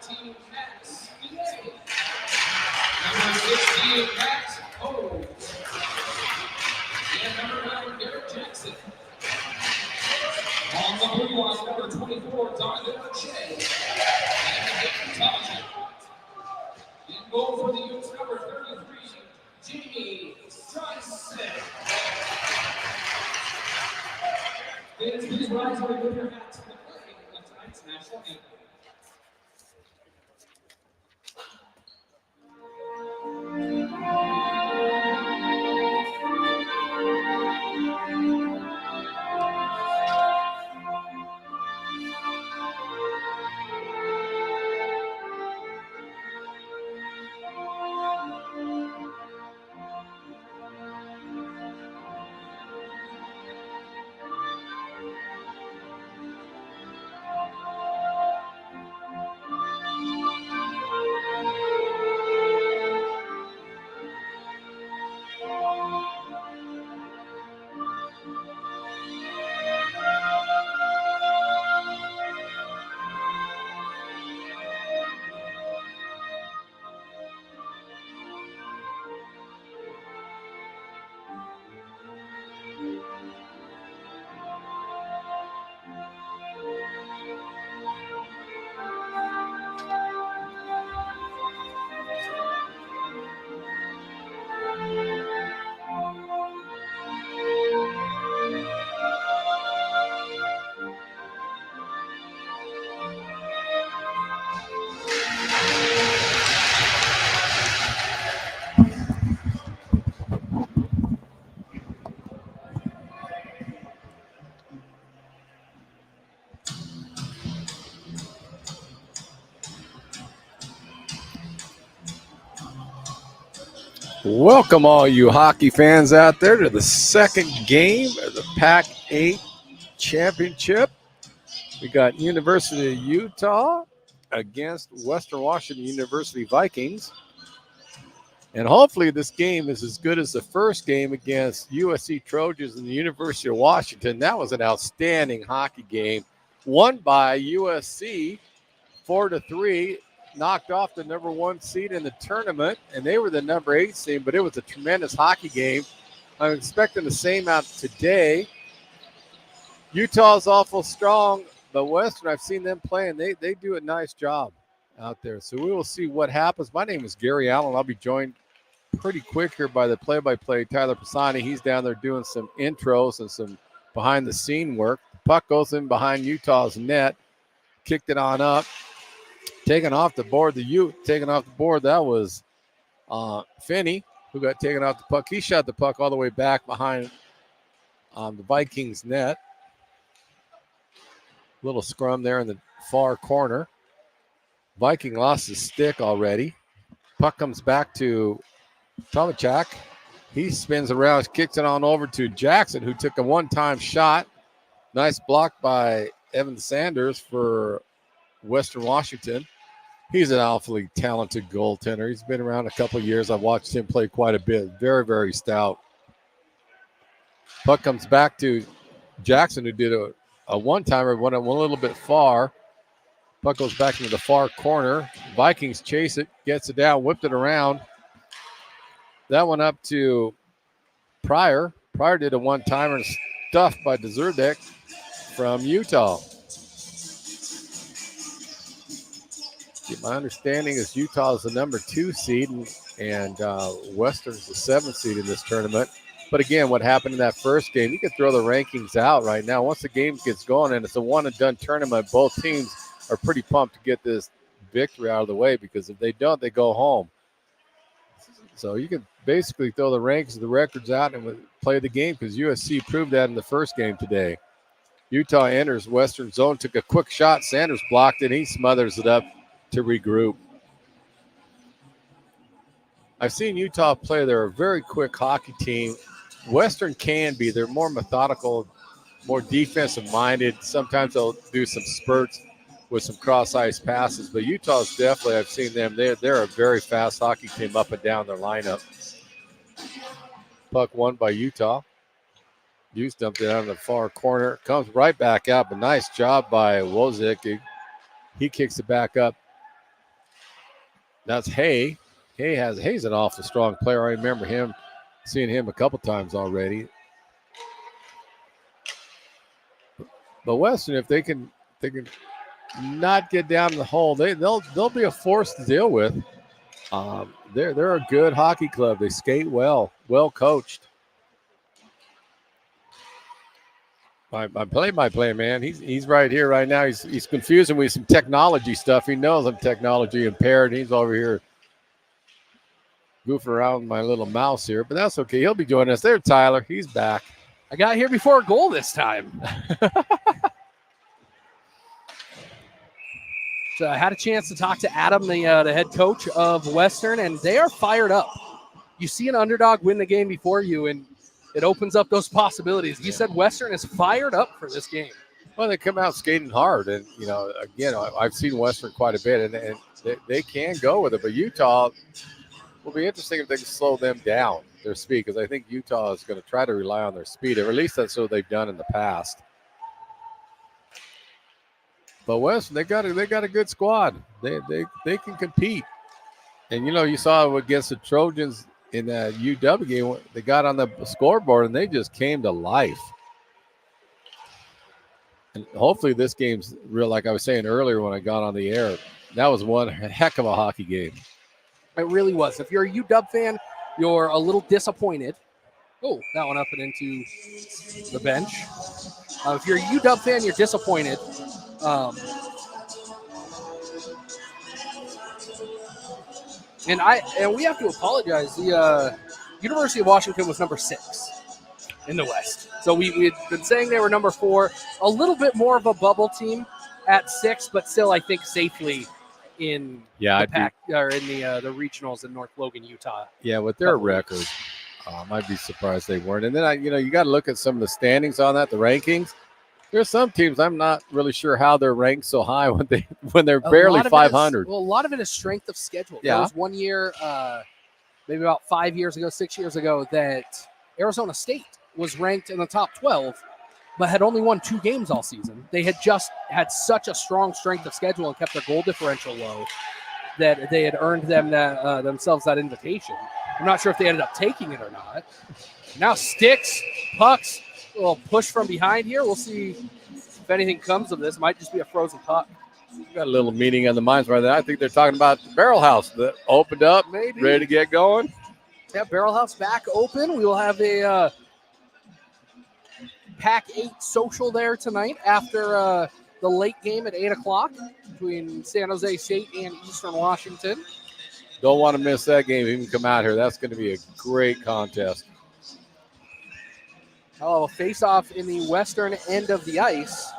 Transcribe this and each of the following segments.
Team Cats, PA. Number 16, Matt Cole. And number 9, Garrett Jackson. On the blue line, number 24, Donovan Shea. And Tasha. In goal for the Utes, number 33, Jamie Stryson. Please rise and remove your hats for the playing of tonight's national anthem. Welcome all you hockey fans out there to the second game of the PAC8 championship. We got University of Utah against Western Washington University Vikings. And hopefully this game is as good as the first game against USC Trojans and the University of Washington. That was an outstanding hockey game, won by USC 4-3. Knocked off the number 1 seed in the tournament, and they were the number 8 seed, but it was a tremendous hockey game. I'm expecting the same out today. Utah's awful strong, but Western, I've seen them play, and they do a nice job out there. So we will see what happens. My name is Gary Allen. I'll be joined pretty quick here by the play-by-play Tyler Pisani. He's down there doing some intros and some behind-the-scene work. The puck goes in behind Utah's net, kicked it on up. Taken off the board, the Ute taken off the board. That was Finney, who got taken off the puck. He shot the puck all the way back behind the Vikings net. Little scrum there in the far corner. Viking lost his stick already. Puck comes back to Tomachak. He spins around, kicks it on over to Jackson, who took a one-time shot. Nice block by Evan Sanders for Western Washington. He's an awfully talented goaltender. He's been around a couple of years. I've watched him play quite a bit. Very, very stout. Puck comes back to Jackson, who did a one-timer, went a little bit far. Puck goes back into the far corner. Vikings chase it, gets it down, whipped it around. That one up to Pryor. Pryor did a one-timer and stuffed by Dzurdek from Utah. My understanding is Utah is the number 2 seed and Western's the 7th seed in this tournament. But again, what happened in that first game, you can throw the rankings out right now. Once the game gets going and it's a one-and-done tournament, both teams are pretty pumped to get this victory out of the way, because if they don't, they go home. So you can basically throw the rankings, the records out and play the game, because USC proved that in the first game today. Utah enters Western zone, took a quick shot. Sanders blocked it. He smothers it up to regroup. I've seen Utah play. They're a very quick hockey team. Western can be. They're more methodical, more defensive-minded. Sometimes they'll do some spurts with some cross-ice passes. But Utah's definitely, I've seen them, they're a very fast hockey team up and down their lineup. Puck won by Utah. Utes dumped it out in the far corner. Comes right back out, but nice job by Wozek. He kicks it back up That's Hay. Hay's an awful strong player. I remember seeing him a couple times already. But Western, if they can not get down in the hole, they'll be a force to deal with. They're a good hockey club. They skate well coached. My play-by-play man, he's right here right now. He's confusing with some technology stuff. He knows I'm technology impaired. He's over here goofing around with my little mouse here, but that's okay. He'll be joining us. There, Tyler. He's back. I got here before a goal this time. So I had a chance to talk to Adam, the head coach of Western, and they are fired up. You see an underdog win the game before you, and it opens up those possibilities. He said Western is fired up for this game. Well, they come out skating hard, and again, I've seen Western quite a bit, and they can go with it. But Utah will be interesting if they can slow them down, their speed, because I think Utah is going to try to rely on their speed, or at least that's what they've done in the past. But Western, they got a good squad. They can compete, and you saw against the Trojans in that UW game. They got on the scoreboard and they just came to life. And hopefully this game's real. Like I was saying earlier when I got on the air, that was one heck of a hockey game. It really was. If you're a UW fan, you're a little disappointed. Oh, that one up and into the bench. If you're a UW fan, you're disappointed. And we have to apologize. The University of Washington was number 6 in the West. So we had been saying they were number 4, a little bit more of a bubble team at 6, but still I think safely in the pack or in the regionals in North Logan, Utah. Yeah, with their record, I'd be surprised they weren't. And then you got to look at some of the standings on that, the rankings. There's some teams I'm not really sure how they're ranked so high when they're barely 500. A lot of it is strength of schedule. Yeah. There was one year, maybe about 6 years ago, that Arizona State was ranked in the top 12, but had only won 2 games all season. They had just had such a strong strength of schedule and kept their goal differential low that they had earned themselves that invitation. I'm not sure if they ended up taking it or not. Now sticks, pucks, a little push from behind here. We'll see if anything comes of this. Might just be a frozen puck. Got a little meeting on the minds right there. I think they're talking about the barrel house that opened up, maybe ready to get going. Yeah, barrel house back open. We will have a PAC8 social there tonight after the late game at 8 o'clock between San Jose State and Eastern Washington. Don't want to miss that game. Even come out here. That's going to be a great contest. A face-off in the western end of the ice.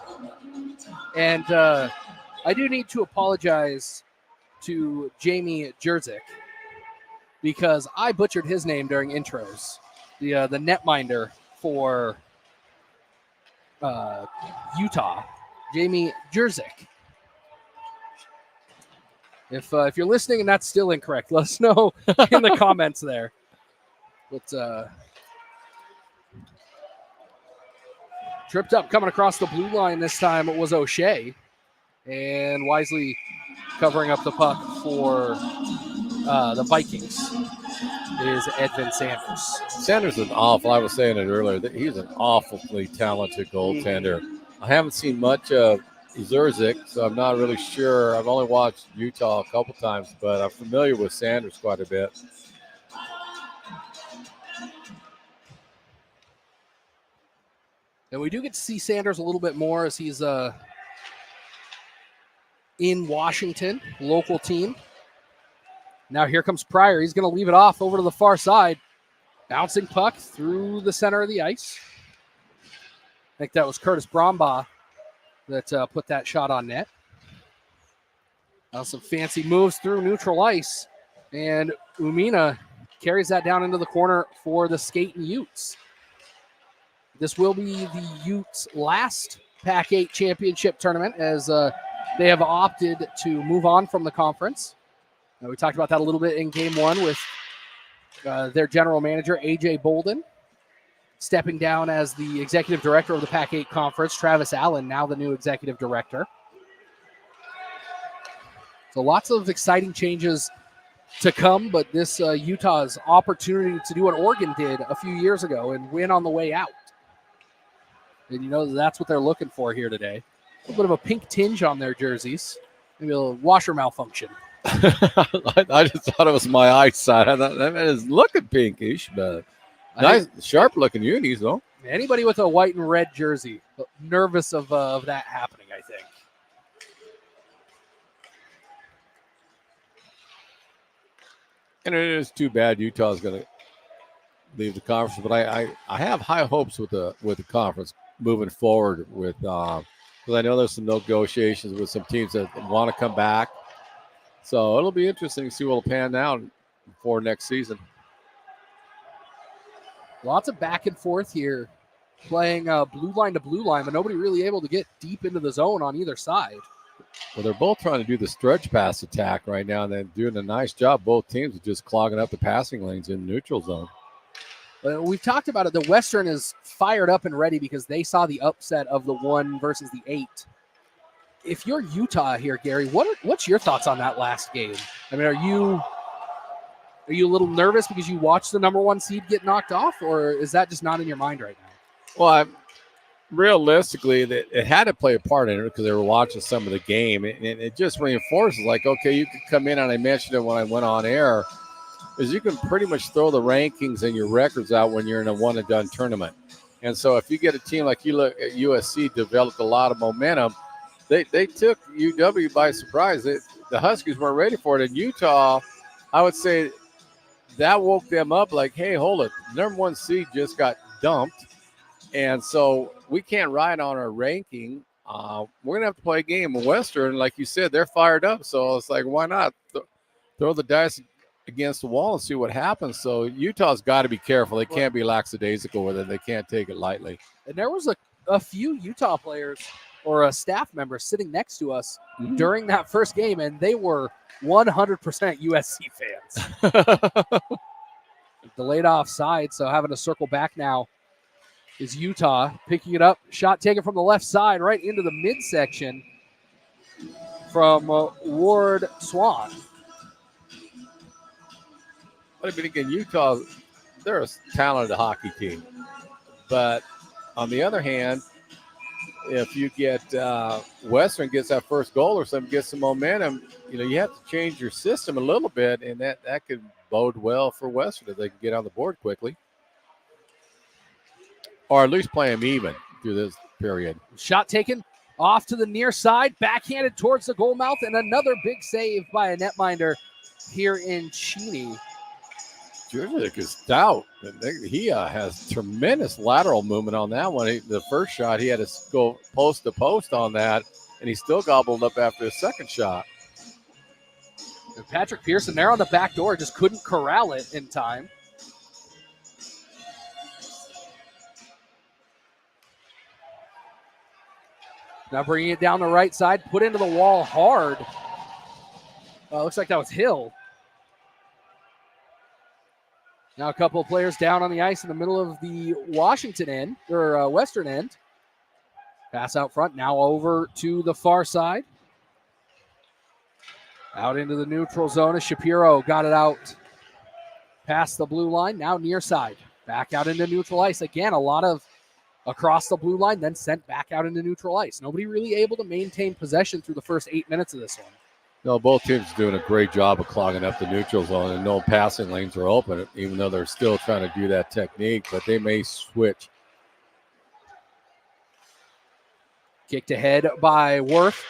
And I do need to apologize to Jamie Jerzik because I butchered his name during intros. The netminder for Utah, Jamie Jerzik. If you're listening and that's still incorrect, let us know in the comments there. But tripped up coming across the blue line this time, it was O'Shea. And wisely covering up the puck for the Vikings is Edvin Sanders. Sanders is awful. I was saying it earlier. That he's an awfully talented goaltender. I haven't seen much of Zerzik, so I'm not really sure. I've only watched Utah a couple times, but I'm familiar with Sanders quite a bit. And we do get to see Sanders a little bit more as he's in Washington, local team. Now here comes Pryor. He's going to leave it off over to the far side. Bouncing puck through the center of the ice. I think that was Curtis Brombaugh that put that shot on net. Now some fancy moves through neutral ice. And Umina carries that down into the corner for the Skating Utes. This will be the Utes' last PAC8 championship tournament as they have opted to move on from the conference. We talked about that a little bit in game 1 with their general manager, A.J. Bolden, stepping down as the executive director of the PAC8 conference. Travis Allen, now the new executive director. So lots of exciting changes to come, but this Utah's opportunity to do what Oregon did a few years ago and win on the way out. And that's what they're looking for here today. A little bit of a pink tinge on their jerseys. Maybe a washer malfunction. I just thought it was my eyesight. I thought that is looking pinkish, but nice, sharp-looking unis, though. Anybody with a white and red jersey, nervous of that happening, I think. And it is too bad Utah's going to leave the conference, but I have high hopes with the conference moving forward with because I know there's some negotiations with some teams that want to come back. So it'll be interesting to see what will pan out for next season. Lots of back and forth here, playing blue line to blue line, but nobody really able to get deep into the zone on either side. Well, they're both trying to do the stretch pass attack right now, and they're doing a nice job. Both teams are just clogging up the passing lanes in neutral zone. We've talked about it. The Western is fired up and ready because they saw the upset of the 1 versus the 8. If you're Utah here, Gary, what's your thoughts on that last game? I mean, are you a little nervous because you watched the number 1 seed get knocked off, or is that just not in your mind right now? Well, realistically, it had to play a part in it because they were watching some of the game, and it just reinforces, like, okay, you could come in, and I mentioned it when I went on air, is you can pretty much throw the rankings and your records out when you're in a one-and-done tournament. And so if you get a team like you look at USC, developed a lot of momentum, they took UW by surprise. The Huskies weren't ready for it. And Utah, I would say that woke them up like, hey, hold it. Number 1 seed just got dumped. And so we can't ride on our ranking. We're going to have to play a game. Western, like you said, they're fired up. So it's like, why not throw the dice against the wall and see what happens? So Utah's got to be careful. They can't be lackadaisical with it. They can't take it lightly. And there was a few Utah players or a staff member sitting next to us during that first game, and they were 100% USC fans. Delayed offside, so having to circle back now is Utah. Picking it up, shot taken from the left side right into the midsection from Ward Swan. But again, Utah, they're a talented hockey team. But on the other hand, if you get Western gets that first goal or something, gets some momentum, you have to change your system a little bit, and that could bode well for Western if they can get on the board quickly. Or at least play them even through this period. Shot taken off to the near side, backhanded towards the goal mouth, and another big save by a netminder here in Cheney. Jurzik is stout. He has tremendous lateral movement on that one. The first shot, he had to go post to post on that, and he still gobbled up after his second shot. And Patrick Pearson there on the back door just couldn't corral it in time. Now bringing it down the right side, put into the wall hard. Looks like that was Hill. Now a couple of players down on the ice in the middle of the Washington end, or Western end. Pass out front, now over to the far side. Out into the neutral zone as Shapiro got it out past the blue line, now near side. Back out into neutral ice. Again, a lot of across the blue line, then sent back out into neutral ice. Nobody really able to maintain possession through the first 8 minutes of this one. No, both teams are doing a great job of clogging up the neutral zone, and no passing lanes are open, even though they're still trying to do that technique, but they may switch. Kicked ahead by Worth.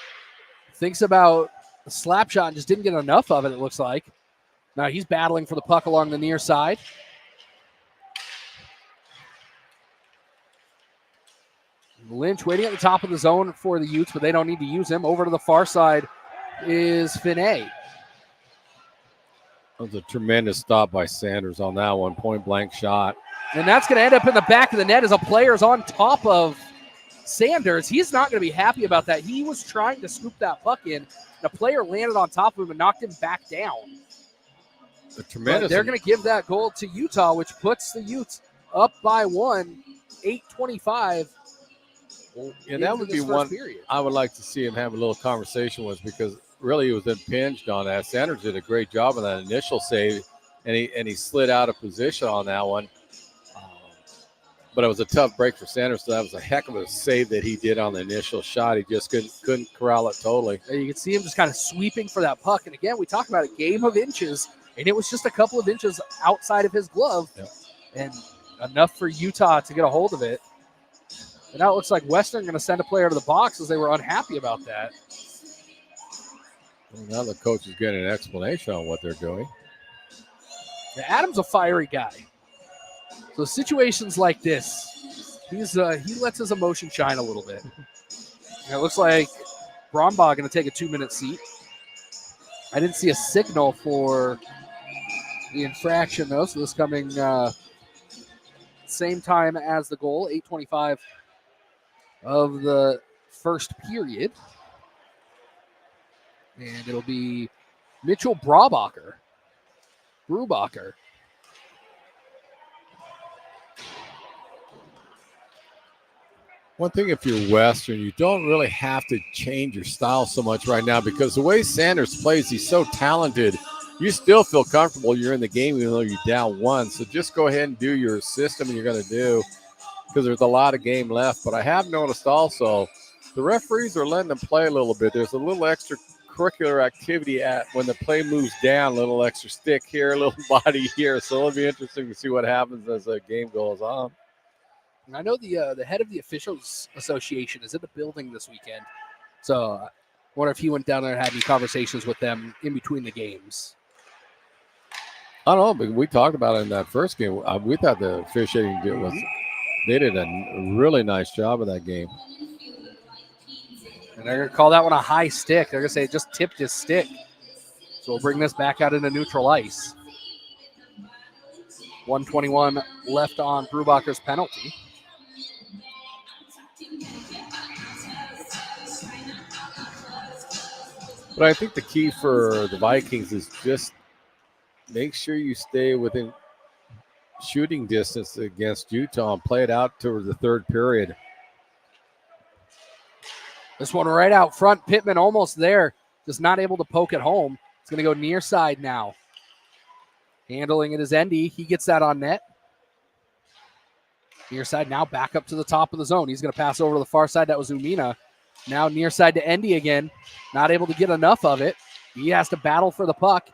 Thinks about the slap shot and just didn't get enough of it, it looks like. Now he's battling for the puck along the near side. Lynch waiting at the top of the zone for the Utes, but they don't need to use him. Over to the far side is Finney. That was a tremendous stop by Sanders on that one, point-blank shot. And that's going to end up in the back of the net as a player's on top of Sanders. He's not going to be happy about that. He was trying to scoop that puck in. The player landed on top of him and knocked him back down. Tremendous. They're going to give that goal to Utah, which puts the Utes up by 1, 8:25. And that would be one period I would like to see him have a little conversation with, because really was impinged on that. Sanders did a great job on that initial save, and he slid out of position on that one. But it was a tough break for Sanders, so that was a heck of a save that he did on the initial shot. He just couldn't corral it totally. You can see him just kind of sweeping for that puck. And again, we talked about a game of inches, and it was just a couple of inches outside of his glove, and enough for Utah to get a hold of it. And now it looks like Western going to send a player to the box as they were unhappy about that. Well, now the coach is getting an explanation on what they're doing. Yeah, Adam's a fiery guy. So situations like this, he lets his emotion shine a little bit. And it looks like Brombaugh going to take a 2-minute seat. I didn't see a signal for the infraction, though, so this coming same time as the goal, 8:25 of the first period. And it'll be Mitchell Brubacher. One thing, if you're Western, you don't really have to change your style so much right now because the way Sanders plays, he's so talented. You still feel comfortable you're in the game even though you're down one. So just go ahead and do your system and you're going to do because there's a lot of game left. But I have noticed also the referees are letting them play a little bit. There's a little extracurricular activity when the play moves down, a little extra stick here, a little body here. So it'll be interesting to see what happens as the game goes on. And I know the head of the Officials Association is in the building this weekend. So I wonder if he went down there and had any conversations with them in between the games. I don't know, but we talked about it in that first game. We thought the officiating they did a really nice job of that game. And they're going to call that one a high stick. They're going to say it just tipped his stick. So we'll bring this back out into neutral ice. 1:21 left on Brubacher's penalty. But I think the key for the Vikings is just make sure you stay within shooting distance against Utah and play it out to the third period. This one right out front. Pittman almost there. Just not able to poke it home. It's going to go near side now. Handling it is Endy. He gets that on net. Near side now back up to the top of the zone. He's going to pass over to the far side. That was Umina. Now near side to Endy again. Not able to get enough of it. He has to battle for the puck.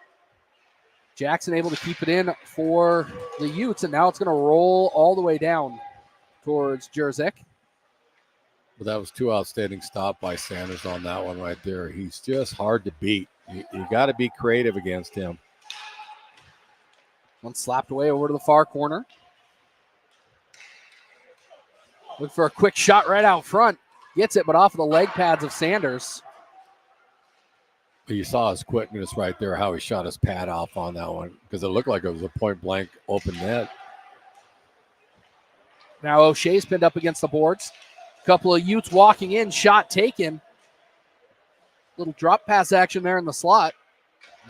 Jackson able to keep it in for the Utes, and now it's going to roll all the way down towards Jerzyk. But that was two outstanding stops by Sanders on that one right there. He's just hard to beat. You got to be creative against him. One slapped away over to the far corner. Look for a quick shot right out front. Gets it, but off of the leg pads of Sanders. You saw his quickness right there, how he shot his pad off on that one, because it looked like it was a point-blank open net. Now O'Shea's pinned up against the boards. Couple of Utes walking in, shot taken. Little drop pass action there in the slot.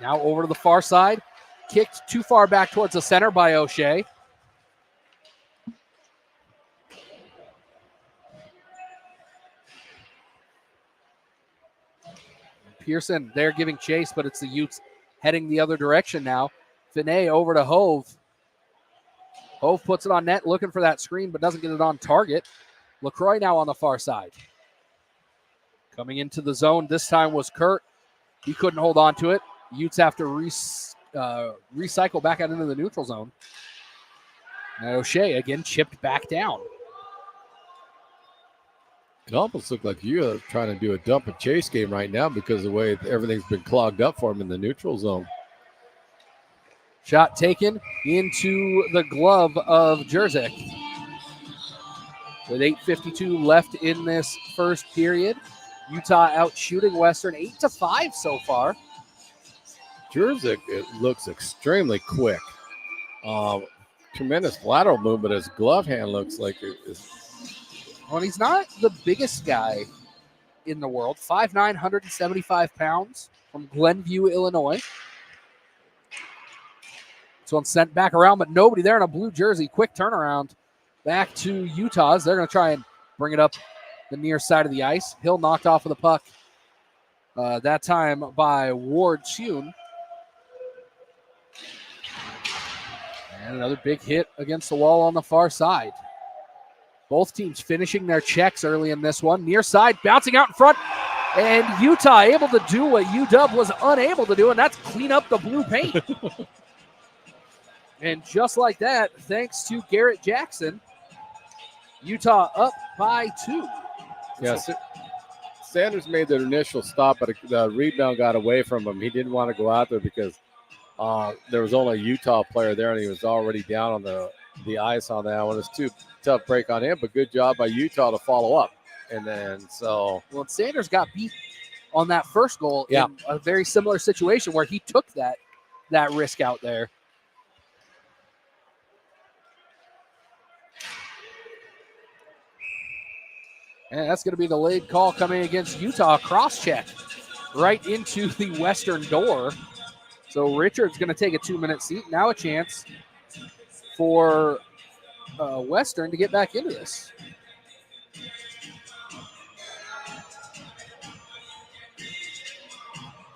Now over to the far side. Kicked too far back towards the center by O'Shea. Pearson there giving chase, but it's the Utes heading the other direction now. Finney over to Hove. Hove puts it on net, looking for that screen, but doesn't get it on target. LaCroix now on the far side. Coming into the zone this time was Kurt. He couldn't hold on to it. Utes have to recycle back out into the neutral zone. And O'Shea again chipped back down. It almost looked like you're trying to do a dump and chase game right now because of the way everything's been clogged up for him in the neutral zone. Shot taken into the glove of Jerzyk. With 8:52 left in this first period. Utah out shooting Western 8-5 so far. Jerzyk, it looks extremely quick. Tremendous lateral move, but his glove hand looks like it is. Well, he's not the biggest guy in the world. 5'9", 175 pounds from Glenview, Illinois. This one's sent back around, but nobody there in a blue jersey. Quick turnaround back to Utah's. They're going to try and bring it up the near side of the ice. Hill knocked off of the puck That time by Ward Chun. And another big hit against the wall on the far side. Both teams finishing their checks early in this one. Near side, bouncing out in front. And Utah able to do what UW was unable to do, and that's clean up the blue paint. And just like that, thanks to Garrett Jackson, Utah up by 2. Yes. Sanders made the initial stop, but the rebound got away from him. He didn't want to go out there because there was only a Utah player there, and he was already down on the ice on that one. It's too tough break on him, but good job by Utah to follow up. And then Well, Sanders got beat on that first goal in a very similar situation where he took that risk out there. And that's going to be the late call coming against Utah. Cross-check right into the western door. So Richard's going to take a 2-minute seat. Now a chance for Western to get back into this.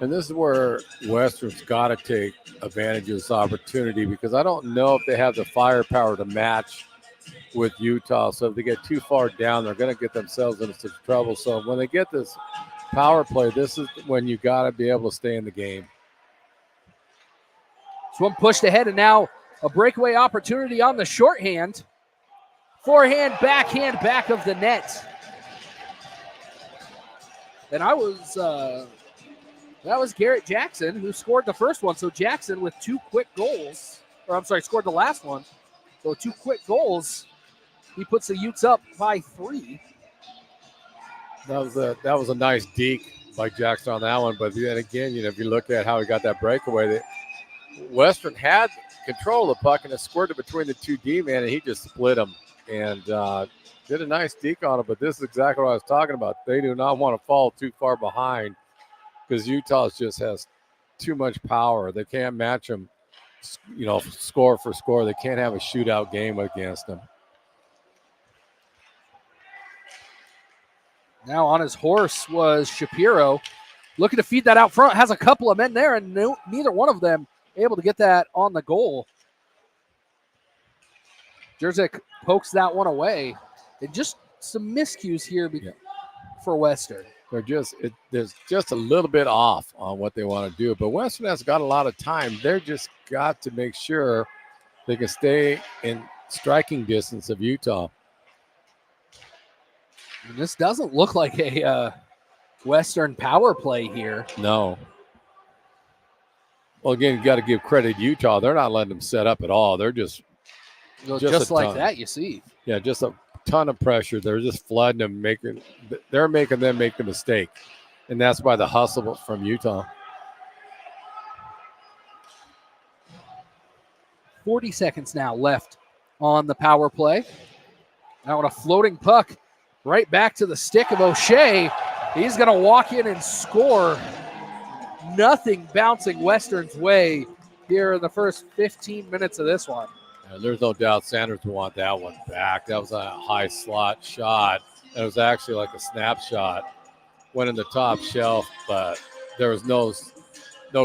And this is where Western's got to take advantage of this opportunity, because I don't know if they have the firepower to match with Utah. So if they get too far down, they're going to get themselves into some trouble. So when they get this power play, this is when you got to be able to stay in the game. This one pushed ahead, and now a breakaway opportunity on the shorthand. Forehand, backhand, back of the net. And that was Garrett Jackson who scored the first one. So Jackson with 2 quick goals, scored the last one. So 2 quick goals. He puts the Utes up by 3. That was a nice deke by Jackson on that one. But then again, if you look at how he got that breakaway, Western had control of the puck and it squirted between the 2 D-men, and he just split them and did a nice deke on it. But this is exactly what I was talking about. They do not want to fall too far behind, because Utah just has too much power. They can't match them, score for score. They can't have a shootout game against them. Now on his horse was Shapiro, looking to feed that out front. Has a couple of men there, and neither one of them able to get that on the goal. Jerzyk pokes that one away. And just some miscues here for Western. There's just a little bit off on what they want to do. But Western has got a lot of time. They're just got to make sure they can stay in striking distance of Utah. And this doesn't look like a Western power play here. No. Well, again, you got to give credit to Utah. They're not letting them set up at all. They're just like that, you see. Yeah, just a ton of pressure. They're just flooding them, they're making them make the mistake. And that's by the hustle from Utah. 40 seconds now left on the power play. Now on a floating puck right back to the stick of O'Shea. He's going to walk in and score. Nothing bouncing Western's way here in the first 15 minutes of this one. Yeah, there's no doubt Sanders will want that one back. That was a high slot shot. It was actually like a snapshot. Went in the top shelf, but there was no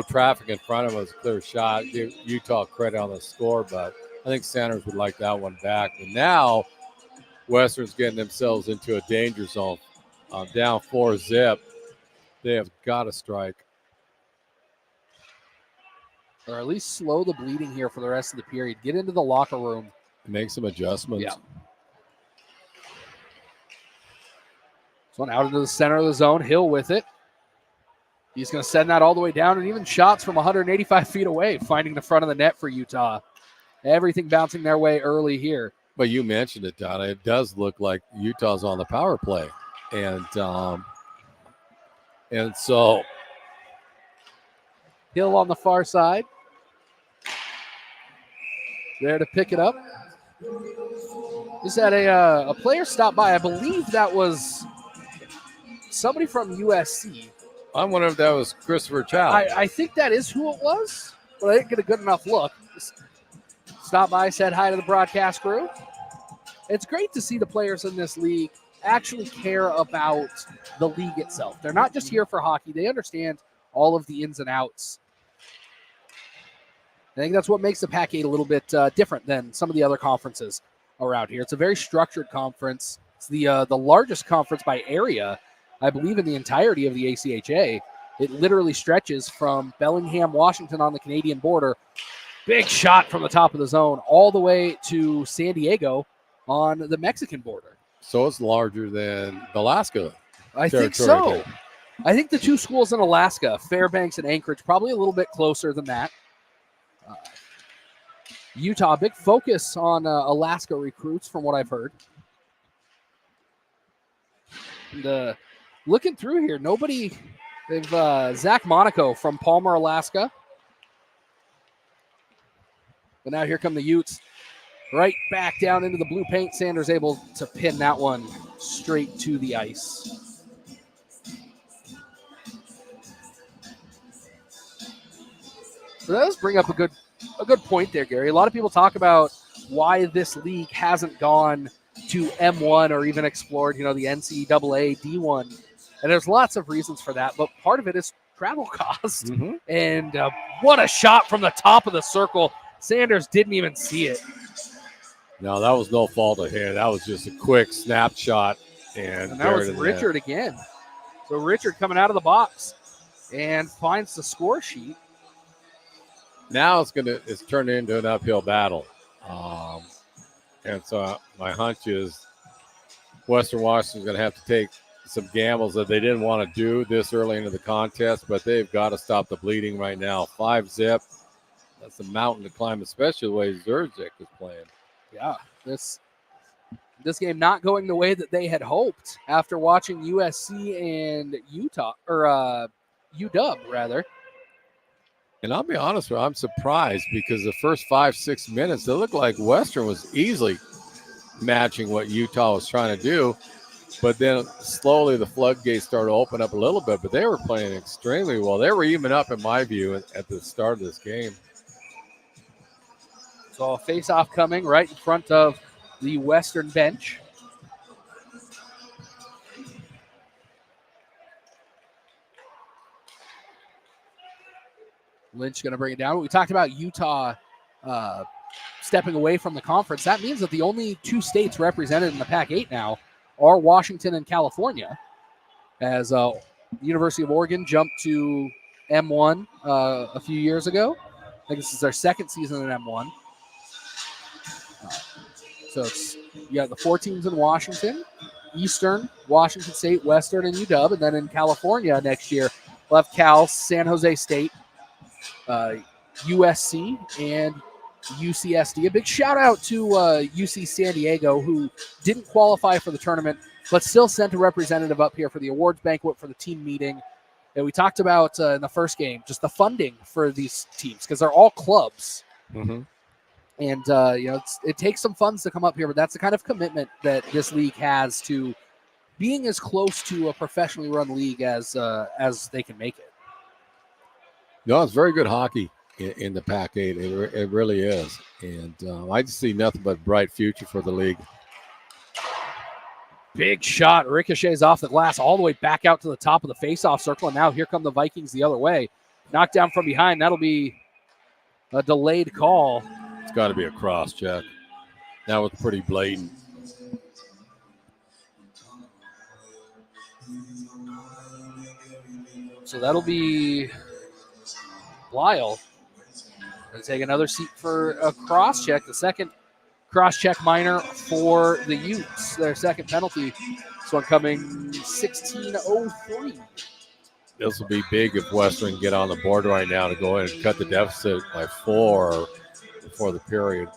traffic in front of him. It was a clear shot. Give Utah credit on the score, but I think Sanders would like that one back. And now Western's getting themselves into a danger zone. Down 4-0. They have got to strike. Or at least slow the bleeding here for the rest of the period. Get into the locker room. Make some adjustments. Yeah. This one out into the center of the zone. Hill with it. He's going to send that all the way down, and even shots from 185 feet away, finding the front of the net for Utah. Everything bouncing their way early here. But you mentioned it, Donna. It does look like Utah's on the power play. And so Hill on the far side. There to pick it up. Just had a player stop by. I believe that was somebody from USC. I wonder if that was Christopher Chow. I think that is who it was, but I didn't get a good enough look. Just stopped by, said hi to the broadcast crew. It's great to see the players in this league actually care about the league itself. They're not just here for hockey. They understand all of the ins and outs. I think that's what makes the PAC8 a little bit different than some of the other conferences around here. It's a very structured conference. It's the largest conference by area, I believe, in the entirety of the ACHA. It literally stretches from Bellingham, Washington on the Canadian border, big shot from the top of the zone, all the way to San Diego on the Mexican border. So it's larger than Alaska. I think so. I think the two schools in Alaska, Fairbanks and Anchorage, probably a little bit closer than that. Utah, big focus on Alaska recruits from what I've heard. And, looking through here, nobody, they've Zach Monaco from Palmer, Alaska. But now here come the Utes. Right back down into the blue paint. Sanders able to pin that one straight to the ice. So that does bring up a good point there, Gary. A lot of people talk about why this league hasn't gone to M1 or even explored, the NCAA D1. And there's lots of reasons for that, but part of it is travel cost. Mm-hmm. And what a shot from the top of the circle. Sanders didn't even see it. No, that was no fault of him. That was just a quick snapshot. And that was Richard again. So Richard coming out of the box and finds the score sheet. Now it's turned into an uphill battle. And so my hunch is Western Washington's going to have to take some gambles that they didn't want to do this early into the contest, but they've got to stop the bleeding right now. 5-zip. That's a mountain to climb, especially the way Zurzik is playing. Yeah, this game not going the way that they had hoped after watching USC and Utah, or UW rather. And I'll be honest with you, I'm surprised because the first 5-6 minutes, it looked like Western was easily matching what Utah was trying to do. But then slowly the floodgates started to open up a little bit, but they were playing extremely well. They were even up, in my view, at the start of this game. So a face-off coming right in front of the Western bench. Lynch going to bring it down. We talked about Utah stepping away from the conference. That means that the only two states represented in the PAC8 now are Washington and California, as the University of Oregon jumped to M1 a few years ago. I think this is their second season in M1. So you got the 4 teams in Washington, Eastern, Washington State, Western, and UW. And then in California next year, we'll have Cal, San Jose State, USC, and UCSD. A big shout out to UC San Diego, who didn't qualify for the tournament, but still sent a representative up here for the awards banquet for the team meeting. And we talked about in the first game, just the funding for these teams, because they're all clubs. Mm-hmm. And, it takes some funds to come up here, but that's the kind of commitment that this league has to being as close to a professionally run league as they can make it. No, it's very good hockey in the PAC8. It really is. And I just see nothing but bright future for the league. Big shot. Ricochets off the glass all the way back out to the top of the faceoff circle. And now here come the Vikings the other way. Knocked down from behind. That'll be a delayed call. It's got to be a cross check. That was pretty blatant. So that'll be Lyle. Going to take another seat for a cross check. The second cross check minor for the Utes. Their second penalty. This one coming 16:03. This will be big if Western get on the board right now to go in and cut the deficit by 4 before the period.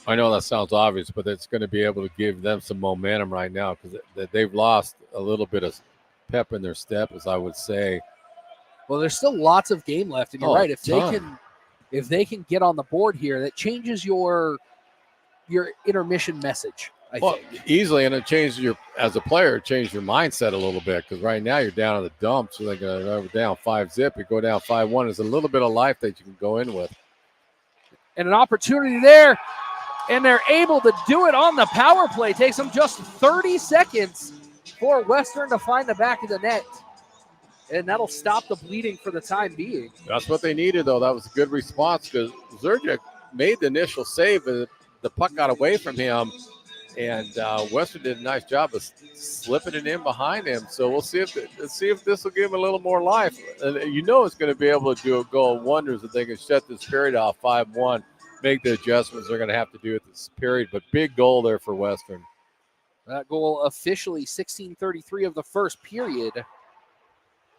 I know that sounds obvious, but it's going to be able to give them some momentum right now because they've lost a little bit of pep in their step, as I would say. Well, there's still lots of game left, and you're right. If they can get on the board here, that changes your intermission message. I think easily, and it changes as a player, it changes your mindset a little bit because right now you're down in the dumps. You're like down 5-zip. You go down 5-1. There's a little bit of life that you can go in with, and an opportunity there. And they're able to do it on the power play. Takes them just 30 seconds for Western to find the back of the net. And that'll stop the bleeding for the time being. That's what they needed, though. That was a good response because Zerjek made the initial save, but the puck got away from him. And Western did a nice job of slipping it in behind him. So we'll see if this will give him a little more life. And it's going to be able to do a goal of wonders if they can shut this period off 5-1, make the adjustments they're going to have to do at this period. But big goal there for Western. That goal officially 16:33 of the first period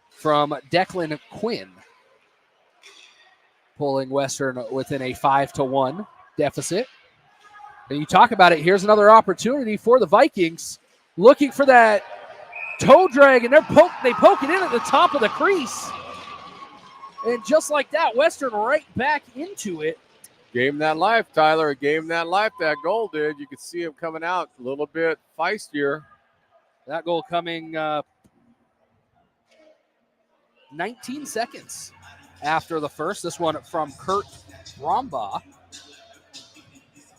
from Declan Quinn, pulling Western within a 5-1 deficit. And you talk about it, here's another opportunity for the Vikings, looking for that toe drag, and they poke it in at the top of the crease. And just like that, Western right back into it. Gave him that life, Tyler. Gave him that life, that goal did. You could see him coming out a little bit feistier. That goal coming 19 seconds after the first. This one from Kurt Brombaugh.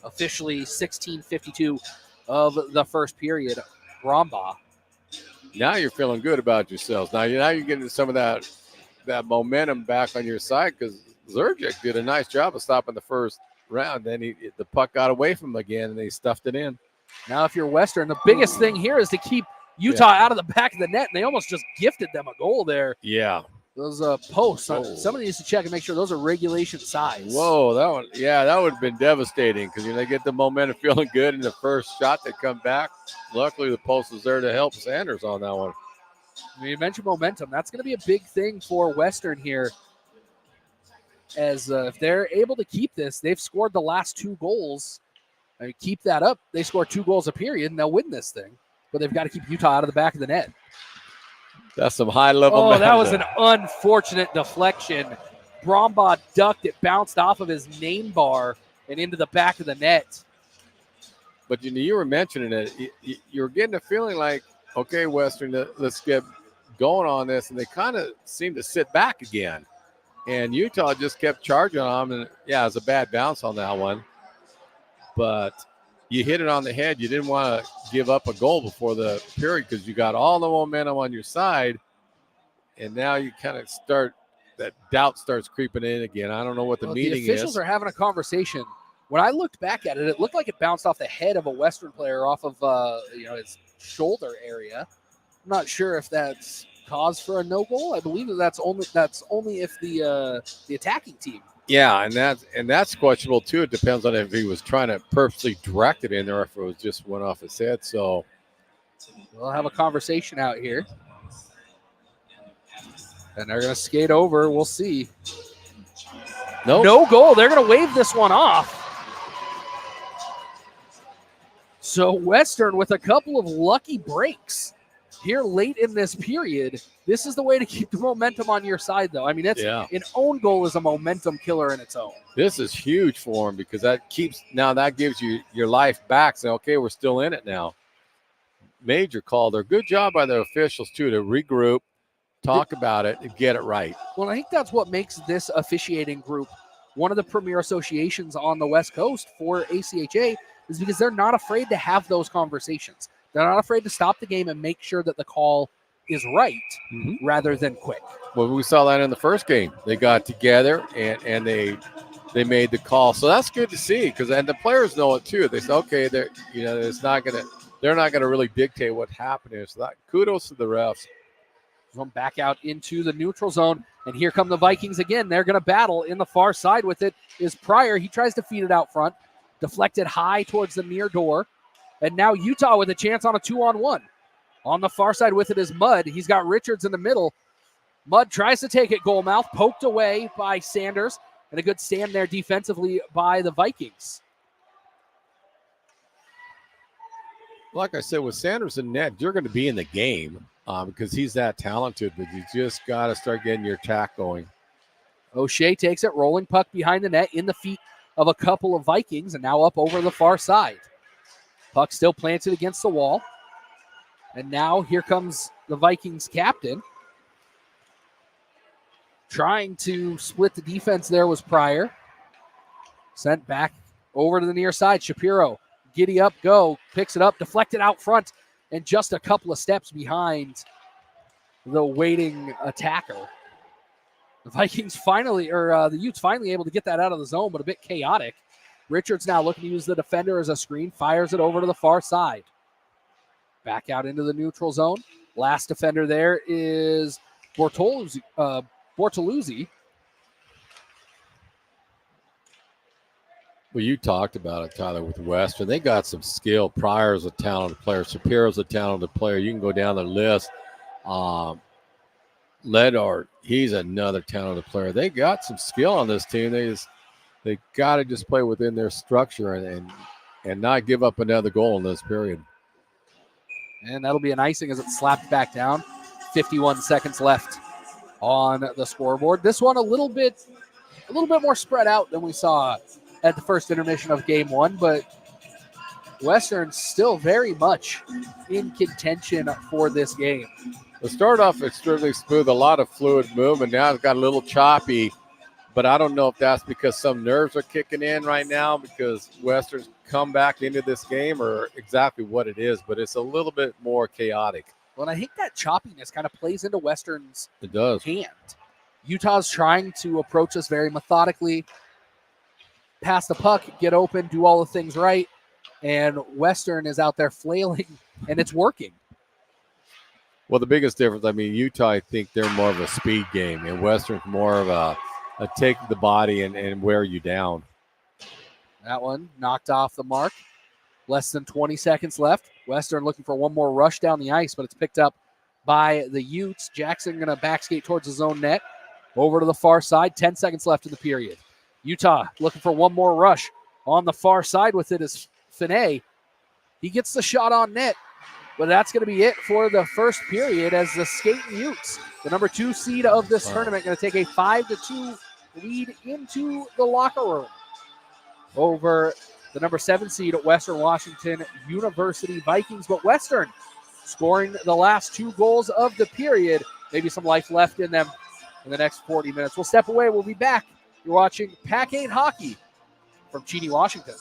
Officially 16:52 of the first period. Brombaugh. Now you're feeling good about yourselves. Now you're getting some of that momentum back on your side because Zerjek did a nice job of stopping the first round. Then the puck got away from him again, and they stuffed it in. Now if you're Western, the biggest thing here is to keep Utah out of the back of the net, and they almost just gifted them a goal there. Yeah. Those posts, somebody needs to check and make sure those are regulation size. Whoa, that would have been devastating because they get the momentum feeling good in the first shot they come back. Luckily, the post was there to help Sanders on that one. You mentioned momentum. That's going to be a big thing for Western here. As if they're able to keep this, they've scored the last 2 goals. And keep that up, they score 2 goals a period, and they'll win this thing. But they've got to keep Utah out of the back of the net. That's some high-level. Oh, that was an unfortunate deflection. Brombaugh ducked. It bounced off of his name bar and into the back of the net. But you were mentioning it. You were getting a feeling like, okay, Western, let's get going on this. And they kind of seemed to sit back again. And Utah just kept charging on them. And, yeah, it was a bad bounce on that one. But you hit it on the head. You didn't want to give up a goal before the period because you got all the momentum on your side. And now you kind of that doubt starts creeping in again. I don't know what the meaning is. The officials are having a conversation. When I looked back at it, it looked like it bounced off the head of a Western player off of his shoulder area. I'm not sure if that's cause for a no goal. I believe that's only if the attacking team. Yeah, and that's questionable too. It depends on if he was trying to purposely direct it in there or if it was just went off his head. So we'll have a conversation out here. And they're going to skate over. We'll see. Nope. No goal. They're going to wave this one off. So Western with a couple of lucky breaks here late in this period. This is the way to keep the momentum on your side, though. I mean, an own goal is a momentum killer in its own. This is huge for him because that gives you your life back. So, okay, we're still in it now. Major call there. Good job by the officials, too, to regroup, talk about it, and get it right. Well, I think that's what makes this officiating group one of the premier associations on the West Coast for ACHA is because they're not afraid to have those conversations. They're not afraid to stop the game and make sure that the call is right rather than quick. Well, we saw that in the first game. They got together and they made the call. So that's good to see because the players know it too. They say, okay, they're not gonna really dictate what happened here. So that kudos to the refs. Going back out into the neutral zone, and here come the Vikings again. They're going to battle in the far side with it is Pryor. He tries to feed it out front, deflected high towards the near door, and now Utah with a chance on a 2-on-1. On the far side with it is Mudd. He's got Richards in the middle. Mudd tries to take it goal mouth, poked away by Sanders, and a good stand there defensively by the Vikings. Like I said, with Sanders in net, you're going to be in the game. Because he's that talented, but you just got to start getting your attack going. O'Shea takes it, rolling puck behind the net in the feet of a couple of Vikings, and now up over the far side. Puck still planted against the wall. And now here comes the Vikings captain. Trying to split the defense there was Pryor. Sent back Over to the near side, Shapiro, giddy up, go, picks it up, deflected out front, and just a couple of steps behind the waiting attacker. The Vikings finally, or the Utes finally able to get that out of the zone, but a bit chaotic. Richards now looking to use the defender as a screen, fires it over to the far side. Back out into the neutral zone. Last defender there is Bortoluzzi. Well, you talked about it, Tyler, with Western. They got some skill. Pryor's a talented player. Shapiro's a talented player. You can go down the list. Ledard, he's another talented player. They got some skill on this team. They got to just play within their structure and not give up another goal in this period. And that'll be an icing as it's slapped back down. 51 seconds left on the scoreboard. This one a little bit more spread out than we saw at the first intermission of game one, but Western still very much in contention for this game. It started off extremely smooth, a lot of fluid movement. Now it's got a little choppy, but I don't know if that's because some nerves are kicking in right now because Western's come back into this game or exactly what it is, but it's a little bit more chaotic. Well, and I think that choppiness kind of plays into Western's hand. Utah's trying to approach us very methodically, pass the puck, get open, do all the things right, and Western is out there flailing, and it's working. Well, the biggest difference, Utah, I think they're more of a speed game, and Western's more of a take the body and wear you down. That one knocked off the mark. Less than 20 seconds left. Western looking for one more rush down the ice, but it's picked up by the Utes. Jackson going to backskate towards his own net. Over to the far side. 10 seconds left in the period. Utah looking for one more rush. On the far side with it is Finney. He gets the shot on net, but that's going to be it for the first period as the Skating Utes, the number 2 seed of this tournament, going to take a 5-2 lead into the locker room over the number 7 seed at Western Washington University Vikings. But Western scoring the last 2 goals of the period. Maybe some life left in them in the next 40 minutes. We'll step away. We'll be back. You're watching PAC8 hockey from Cheney, Washington.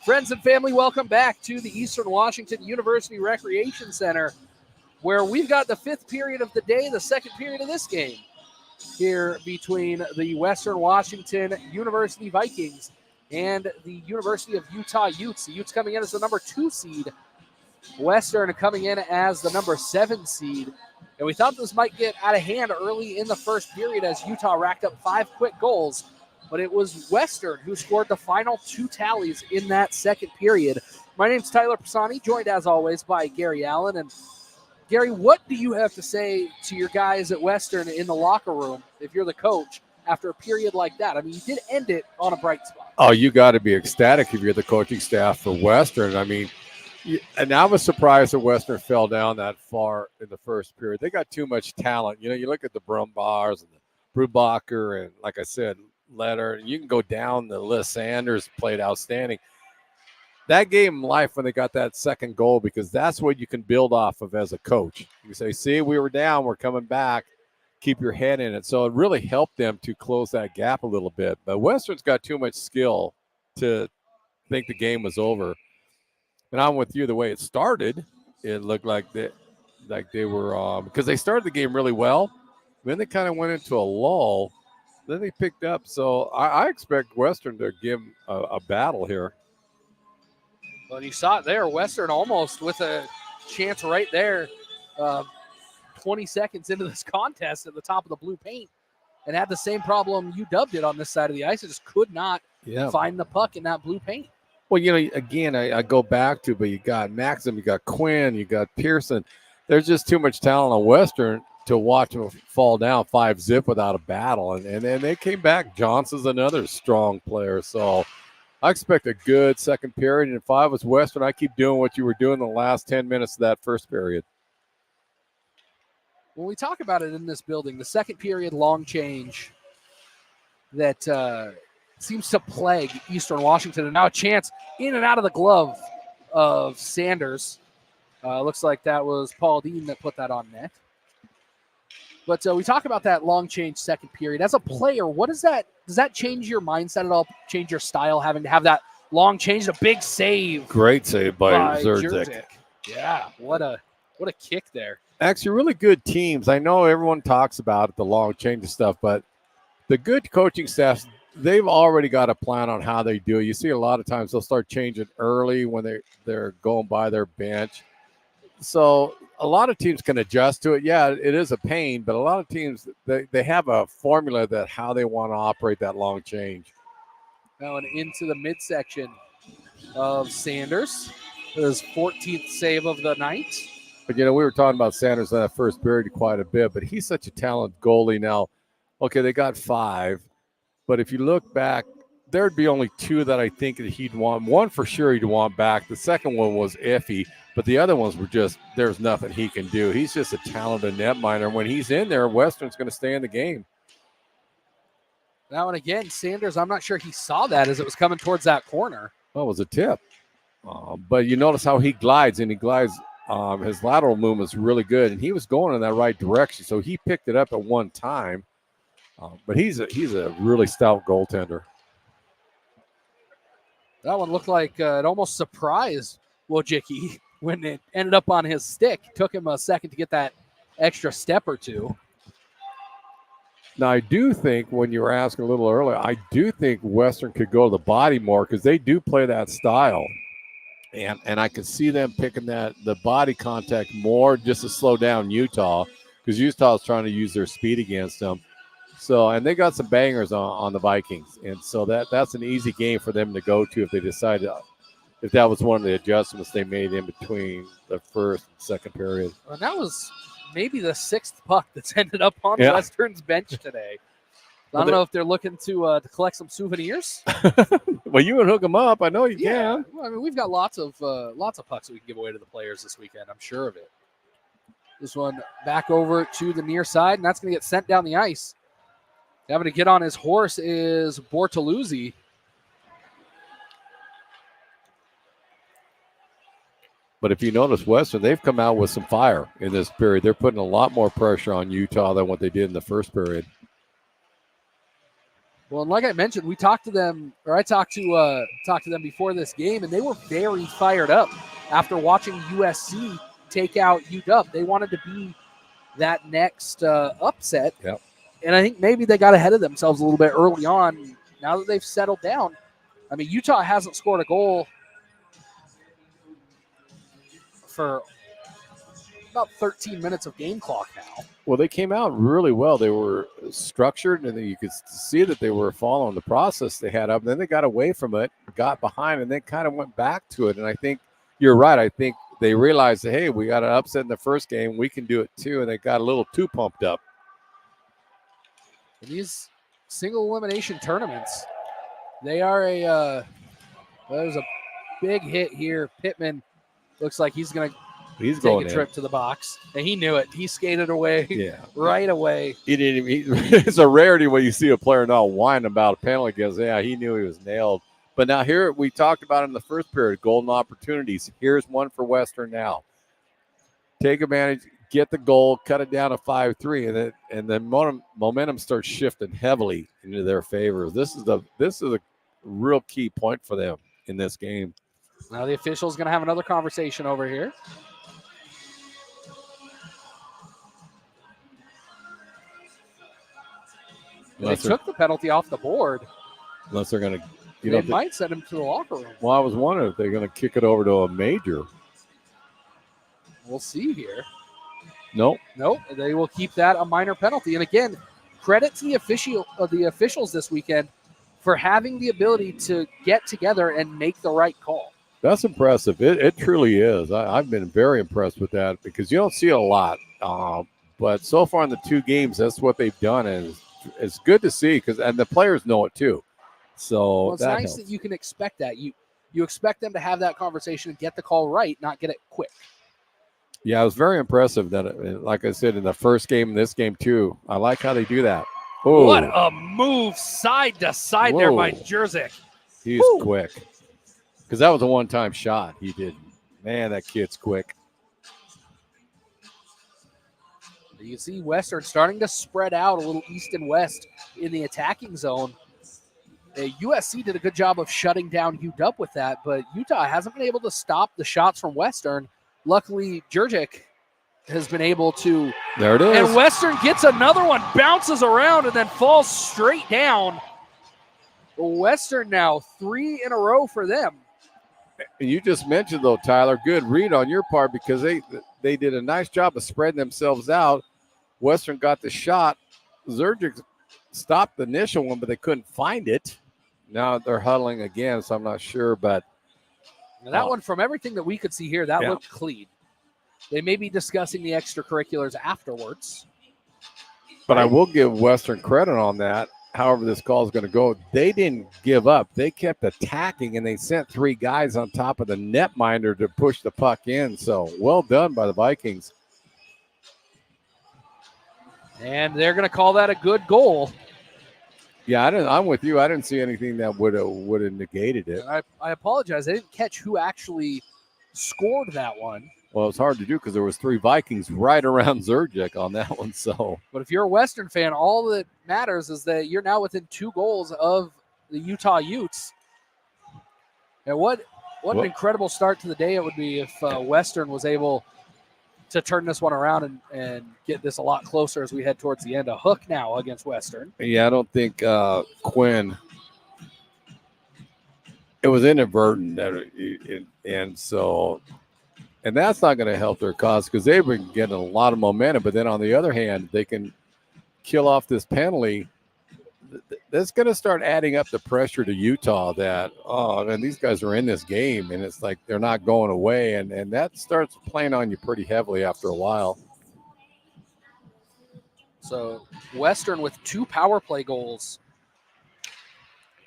Friends and family, welcome back to the Eastern Washington University Recreation Center, where we've got the fifth period of the day, the second period of this game, here between the Western Washington University Vikings and the University of Utah Utes. The Utes coming in as the number 2 seed, Western coming in as the number 7 seed. And we thought this might get out of hand early in the first period as Utah racked up 5 quick goals. But it was Western who scored the final 2 tallies in that second period. My name's Tyler Pisani, joined as always by Gary Allen. And Gary, what do you have to say to your guys at Western in the locker room if you're the coach after a period like that? I mean, you did end it on a bright spot. Oh, you got to be ecstatic if you're the coaching staff for Western. I mean, and I was surprised that Western fell down that far in the first period. They got too much talent. You know, you look at the Brumbars and the Brubacher and, like I said, Letter. You can go down the list. Sanders played outstanding. That gave them life when they got that second goal, because that's what you can build off of as a coach. You say, see, we were down, we're coming back, keep your head in it. So it really helped them to close that gap a little bit. But Western's got too much skill to think the game was over. And I'm with you, the way it started, it looked like they were because they started the game really well. Then they kind of went into a lull. Then they picked up. So I expect Western to give a battle here. Well, you saw it there. Western almost with a chance right there, 20 seconds into this contest at the top of the blue paint, and had the same problem UW did on this side of the ice. It just could not find the puck in that blue paint. Well, you know, again, I go back to, but you got Maxim, you got Quinn, you got Pearson. There's just too much talent on Western to watch them fall down 5-0 without a battle. And then they came back. Johnson's another strong player. So I expect a good second period. And if I was Western, I keep doing what you were doing the last 10 minutes of that first period. When we talk about it in this building, the second period long change that seems to plague Eastern Washington. And now a chance in and out of the glove of Sanders. Looks like that was Paul Dean that put that on net. But we talk about that long change second period. As a player, what is that? Does that change your mindset at all? Change your style, having to have that long change, a big save. Great save by Zerzik. Yeah, what a kick there. Actually, really good teams. I know everyone talks about the long change and stuff, but the good coaching staffs, they've already got a plan on how they do it. You see a lot of times they'll start changing early when they're going by their bench. So a lot of teams can adjust to it. Yeah, it is a pain, but a lot of teams, they have a formula that how they want to operate that long change. Now and into the midsection of Sanders, his 14th save of the night. But, you know, we were talking about Sanders in that first period quite a bit, but he's such a talented goalie now. Okay, they got 5, but if you look back, there'd be only 2 that I think that he'd want. One for sure he'd want back. The second one was iffy. But the other ones were just, there's nothing he can do. He's just a talented netminder. When he's in there, Western's going to stay in the game. Now and again, Sanders, I'm not sure he saw that as it was coming towards that corner. Well, it was a tip. But you notice how he glides, and he glides. His lateral movement is really good, and he was going in that right direction. So he picked it up at one time. But he's a really stout goaltender. That one looked like it almost surprised Wojcicki when it ended up on his stick. Took him a second to get that extra step or two. Now, I do think, when you were asking a little earlier, I do think Western could go to the body more because they do play that style. And I could see them picking the body contact more just to slow down Utah, because Utah is trying to use their speed against them. So, and they got some bangers on the Vikings. And so that's an easy game for them to go to if they decide to, if that was one of the adjustments they made in between the first and second period. Well, that was maybe the 6th puck that's ended up on Western's bench today. I don't know if they're looking to collect some souvenirs. Well, you would hook them up. I know you can. Well, I mean, we've got lots of pucks that we can give away to the players this weekend. I'm sure of it. This one back over to the near side, and that's going to get sent down the ice. Having to get on his horse is Bortoluzzi. But if you notice, Western, they've come out with some fire in this period. They're putting a lot more pressure on Utah than what they did in the first period. Well, and like I mentioned, we talked to them, or I talked to them before this game, and they were very fired up after watching USC take out UW. They wanted to be that next upset. Yep. And I think maybe they got ahead of themselves a little bit early on. Now that they've settled down, I mean, Utah hasn't scored a goal for about 13 minutes of game clock now. Well, they came out really well. They were structured, and you could see that they were following the process they had up. And then they got away from it, got behind, and then kind of went back to it. And I think you're right. I think they realized that, hey, we got an upset in the first game. We can do it too. And they got a little too pumped up. These single elimination tournaments, they are there's a big hit here. Pittman looks like he's going to take a trip to the box, and he knew it. He skated away right away. He didn't even, it's a rarity when you see a player not whine about a penalty because, he knew he was nailed. But now here, we talked about in the first period, golden opportunities. Here's one for Western now. Take advantage, get the goal, cut it down to 5-3, and then momentum starts shifting heavily into their favor. This is a real key point for them in this game. Now the official's going to have another conversation over here. They took the penalty off the board. Unless they're going to, they might send him to the locker room. Well, I was wondering if they're going to kick it over to a major. We'll see here. Nope. They will keep that a minor penalty. And again, credit to the officials this weekend for having the ability to get together and make the right call. That's impressive. It truly is. I've been very impressed with that because you don't see it a lot. But so far in the 2 games, that's what they've done, and it's good to see and the players know it too. So it's nice that you can expect that. You expect them to have that conversation and get the call right, not get it quick. Yeah, it was very impressive that, like I said, in the first game, this game too. I like how they do that. Ooh. What a move side to side there by Jerzyk. He's quick. Because that was a one-time shot he did. Man, that kid's quick. You can see Western starting to spread out a little east and west in the attacking zone. USC did a good job of shutting down UW with that, but Utah hasn't been able to stop the shots from Western. Luckily, Jerzyk has been able to. There it is. And Western gets another one, bounces around, and then falls straight down. Western now 3 in a row for them. And you just mentioned, though, Tyler, good read on your part because they did a nice job of spreading themselves out. Western got the shot. Jerzyk stopped the initial one, but they couldn't find it. Now they're huddling again, so I'm not sure. But that one, from everything that we could see here, that looked clean. They may be discussing the extracurriculars afterwards. But I will give Western credit on that. However this call is going to go, they didn't give up. They kept attacking, and they sent 3 guys on top of the netminder to push the puck in. So well done by the Vikings. And they're going to call that a good goal. Yeah, I'm with you. I didn't see anything that would have negated it. I apologize. I didn't catch who actually scored that one. Well, it's hard to do because there was 3 Vikings right around Jerzyk on that one. So, but if you're a Western fan, all that matters is that you're now within 2 goals of the Utah Utes. And what an incredible start to the day it would be if Western was able to turn this one around and get this a lot closer as we head towards the end. A hook now against Western. Yeah, I don't think Quinn. It was inadvertent, and that's not going to help their cause because they've been getting a lot of momentum. But then on the other hand, they can kill off this penalty. That's going to start adding up the pressure to Utah that, and these guys are in this game, and it's like they're not going away. And that starts playing on you pretty heavily after a while. So Western with 2 power play goals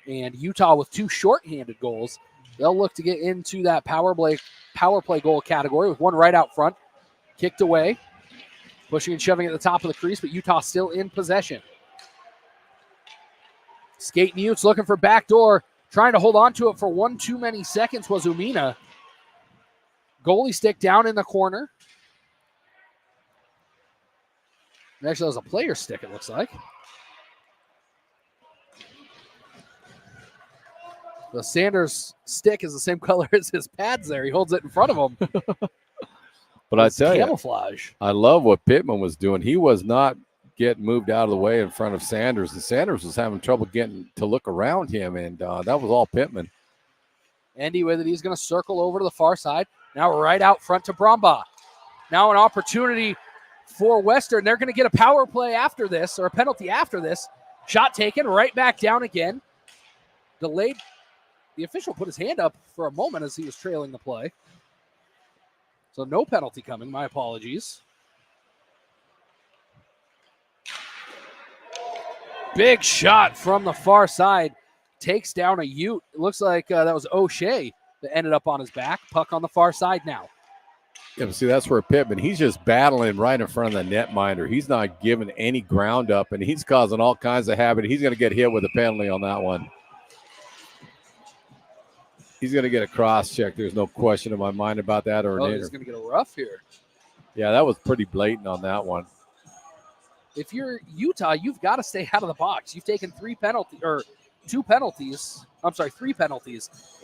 and Utah with 2 shorthanded goals. They'll look to get into that power play goal category with one right out front. Kicked away. Pushing and shoving at the top of the crease, but Utah still in possession. Skate Utes looking for backdoor. Trying to hold on to it for one too many seconds was Umina. Goalie stick down in the corner. Actually, that was a player stick, it looks like. The Sanders stick is the same color as his pads there. He holds it in front of him. But I It's tell you, camouflage. I love what Pittman was doing. He was not getting moved out of the way in front of Sanders, and Sanders was having trouble getting to look around him, and that was all Pittman. Andy with it. He's going to circle over to the far side. Now right out front to Brombaugh. Now an opportunity for Western. They're going to get a power play after this, or a penalty after this. Shot taken, right back down again. Delayed. The official put his hand up for a moment as he was trailing the play. So no penalty coming. My apologies. Big shot from the far side. Takes down a Ute. It looks like that was O'Shea that ended up on his back. Puck on the far side now. Yeah, but see, that's where Pittman, he's just battling right in front of the netminder. He's not giving any ground up, and he's causing all kinds of havoc. He's going to get hit with a penalty on that one. He's going to get a cross check. There's no question in my mind about that. Or he's going to get a rough here. Yeah, that was pretty blatant on that one. If you're Utah, you've got to stay out of the box. You've taken three penalties,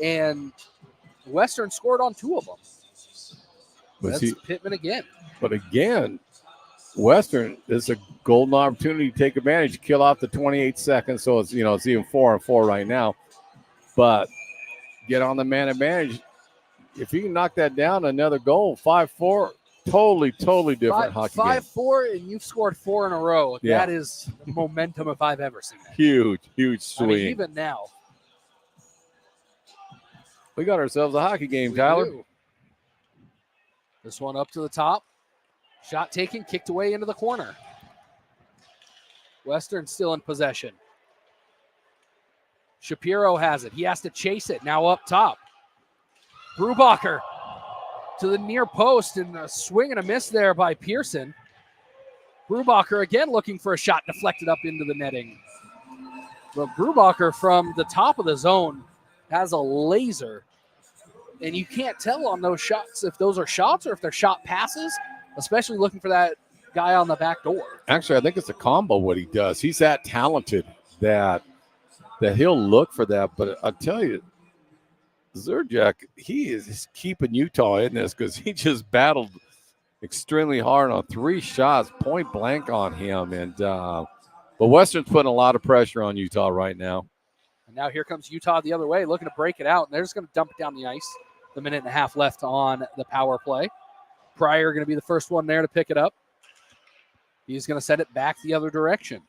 and Western scored on two of them. That's Pittman again. But again, Western is a golden opportunity to take advantage, kill off the 28 seconds. So it's even 4-4 right now. But get on the man advantage. If you can knock that down, another goal, 5-4, totally different hockey game. 5-4, and you've scored 4 in a row. Yeah. That is momentum if I've ever seen it. Huge swing. I mean, even now. We got ourselves a hockey game, Tyler. Do. This one up to the top. Shot taken, kicked away into the corner. Western still in possession. Shapiro has it. He has to chase it. Now up top. Brubacher to the near post, and a swing and a miss there by Pearson. Brubacher again looking for a shot, deflected up into the netting. But Brubacher from the top of the zone has a laser. And you can't tell on those shots if those are shots or if they're shot passes, especially looking for that guy on the back door. Actually, I think it's a combo what he does. He's that talented that he'll look for that. But I tell you, Zerjak, he is keeping Utah in this because he just battled extremely hard on 3 shots, point blank on him. And but Western's putting a lot of pressure on Utah right now. And now here comes Utah the other way, looking to break it out, and they're just going to dump it down the ice. The minute and a half left on the power play. Pryor going to be the first one there to pick it up. He's going to send it back the other direction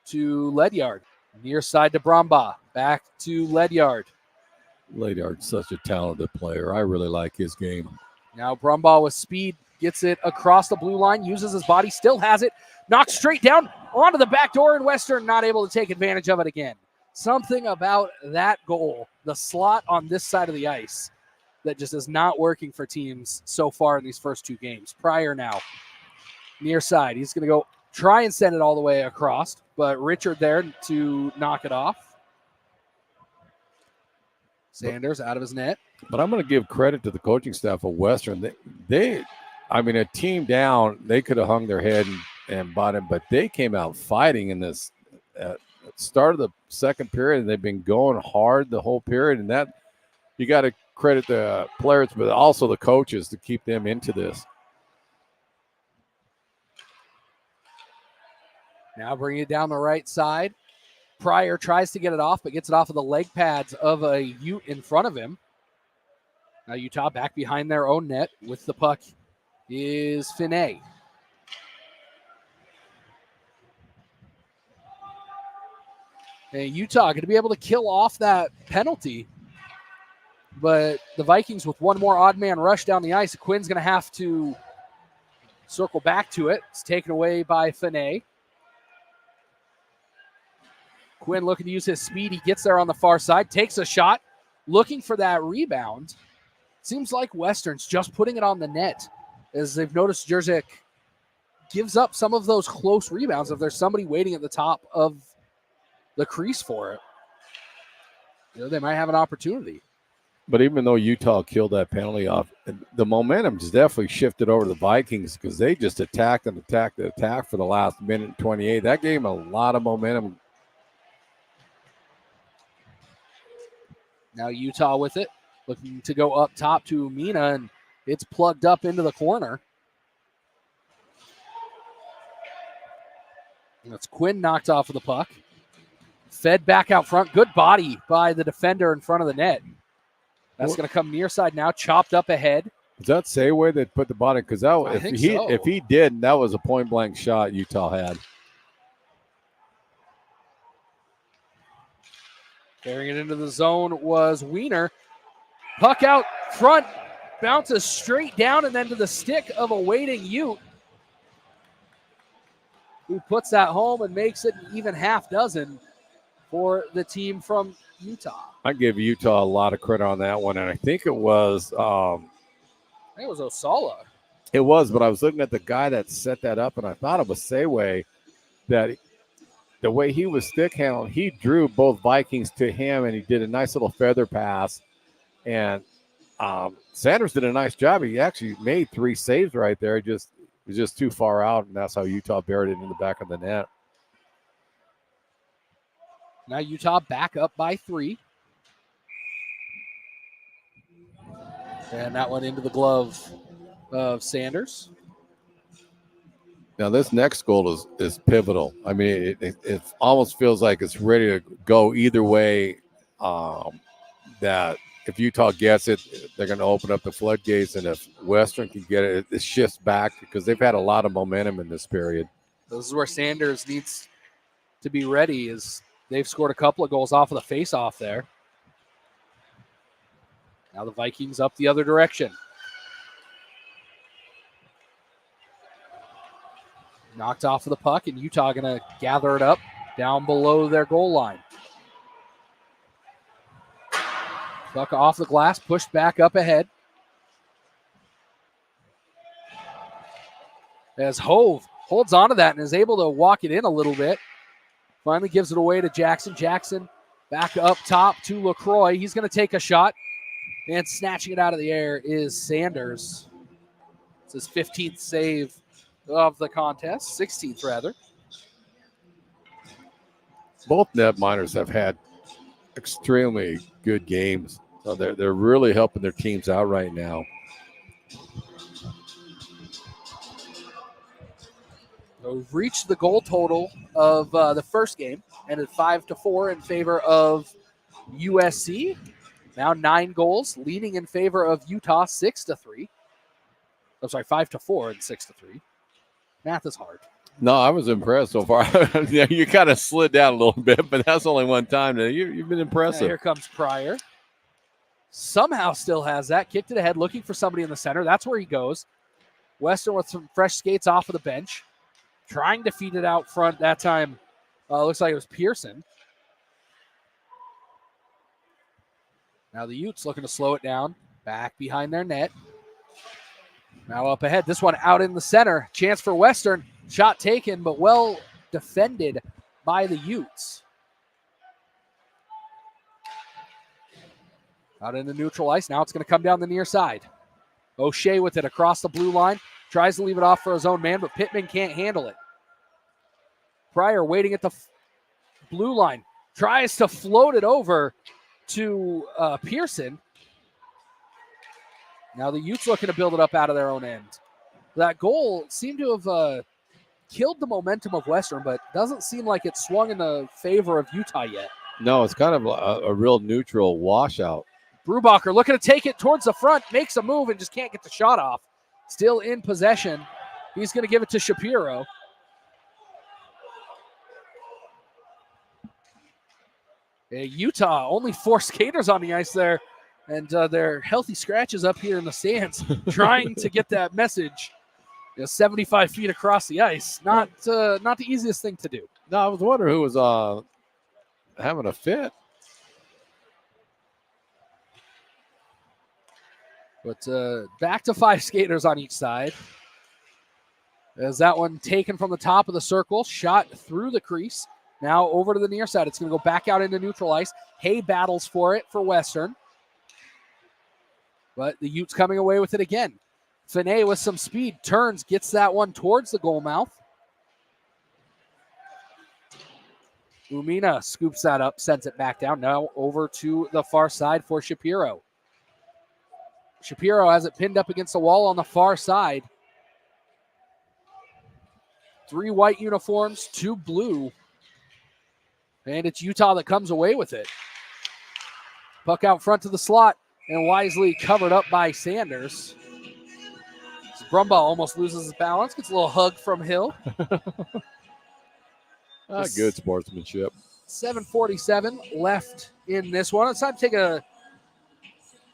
to Ledyard. Near side to Brombaugh. Back to Ledyard. Ledyard's such a talented player. I really like his game. Now Brombaugh with speed gets it across the blue line, uses his body, still has it, knocks straight down onto the back door, and Western not able to take advantage of it again. Something about that goal, the slot on this side of the ice, that just is not working for teams so far in these first 2 games. Pryor now, near side. He's going to go try and send it all the way across, but Richard there to knock it off. Sanders out of his net. But I'm going to give credit to the coaching staff of Western. They a team down, they could have hung their head and bought him, but they came out fighting in this start of the second period, and they've been going hard the whole period, and that you got to credit the players, but also the coaches to keep them into this. Now bringing it down the right side. Pryor tries to get it off, but gets it off of the leg pads of a Ute in front of him. Now Utah back behind their own net with the puck is Finney. And Utah going to be able to kill off that penalty. But the Vikings with one more odd man rush down the ice. Quinn's going to have to circle back to it. It's taken away by Finney. Quinn looking to use his speed. He gets there on the far side, takes a shot, looking for that rebound. Seems like Western's just putting it on the net, as they've noticed Jerzyk gives up some of those close rebounds if there's somebody waiting at the top of the crease for it. They might have an opportunity. But even though Utah killed that penalty off, the momentum's definitely shifted over to the Vikings because they just attacked for the last minute and 28. That gave them a lot of momentum. Now Utah with it, looking to go up top to Mina, and it's plugged up into the corner. And that's Quinn knocked off of the puck. Fed back out front. Good body by the defender in front of the net. That's going to come near side now, chopped up ahead. Is that Sayway that put the body? Because if he did, that was a point blank shot Utah had. Carrying it into the zone was Wiener. Puck out front, bounces straight down and then to the stick of a waiting Ute, who puts that home and makes it an even half dozen for the team from Utah. I give Utah a lot of credit on that one, and I think it was It was Osala. It was, but I was looking at the guy that set that up, and I thought it was Sayway. That the way he was stick handled, he drew both Vikings to him, and he did a nice little feather pass. And Sanders did a nice job. He actually made 3 saves right there. It was just too far out, and that's how Utah buried it in the back of the net. Now Utah back up by 3. And that went into the glove of Sanders. Now, this next goal is pivotal. I mean, it almost feels like it's ready to go either way. That if Utah gets it, they're going to open up the floodgates, and if Western can get it, it shifts back because they've had a lot of momentum in this period. This is where Sanders needs to be ready, as they've scored a couple of goals off of the face-off there. Now the Vikings up the other direction. Knocked off of the puck, and Utah going to gather it up down below their goal line. Puck off the glass, pushed back up ahead. As Hove holds on to that and is able to walk it in a little bit. Finally gives it away to Jackson. Jackson back up top to LaCroix. He's going to take a shot. And snatching it out of the air is Sanders. It's his 15th save of the contest, 16th rather. Both netminders have had extremely good games. So they're really helping their teams out right now. So we've reached the goal total of the first game, ended 5-4 in favor of USC. Now 9 goals, leaning in favor of Utah 6-3. I'm sorry, 5-4 and 6-3. Math is hard. No, I was impressed so far. You kind of slid down a little bit, but that's only one time. You've been impressive. Here comes Pryor. Somehow still has that. Kicked it ahead, looking for somebody in the center. That's where he goes. Western with some fresh skates off of the bench. Trying to feed it out front. That time, looks like it was Pearson. Now the Utes looking to slow it down. Back behind their net. Now up ahead. This one out in the center. Chance for Western. Shot taken, but well defended by the Utes. Out into neutral ice. Now it's going to come down the near side. O'Shea with it across the blue line. Tries to leave it off for his own man, but Pittman can't handle it. Pryor waiting at the blue line. Tries to float it over to Pearson. Now the Utes looking to build it up out of their own end. That goal seemed to have killed the momentum of Western, but doesn't seem like it swung in the favor of Utah yet. No, it's kind of a real neutral washout. Brubacher looking to take it towards the front, makes a move and just can't get the shot off. Still in possession. He's going to give it to Shapiro. Utah, only 4 skaters on the ice there, and they're healthy scratches up here in the stands, trying to get that message 75 feet across the ice. Not the easiest thing to do. No, I was wondering who was having a fit. But back to 5 skaters on each side. As that one taken from the top of the circle, shot through the crease. Now over to the near side. It's going to go back out into neutral ice. Hay battles for it for Western. But the Utes coming away with it again. Finney with some speed. Turns, gets that one towards the goal mouth. Umina scoops that up, sends it back down. Now over to the far side for Shapiro. Shapiro has it pinned up against the wall on the far side. 3 white uniforms, 2 blue. And it's Utah that comes away with it. Puck out front to the slot and wisely covered up by Sanders. Brumbaugh almost loses his balance, gets a little hug from Hill. Good sportsmanship. 7:47 left in this one. It's time to take a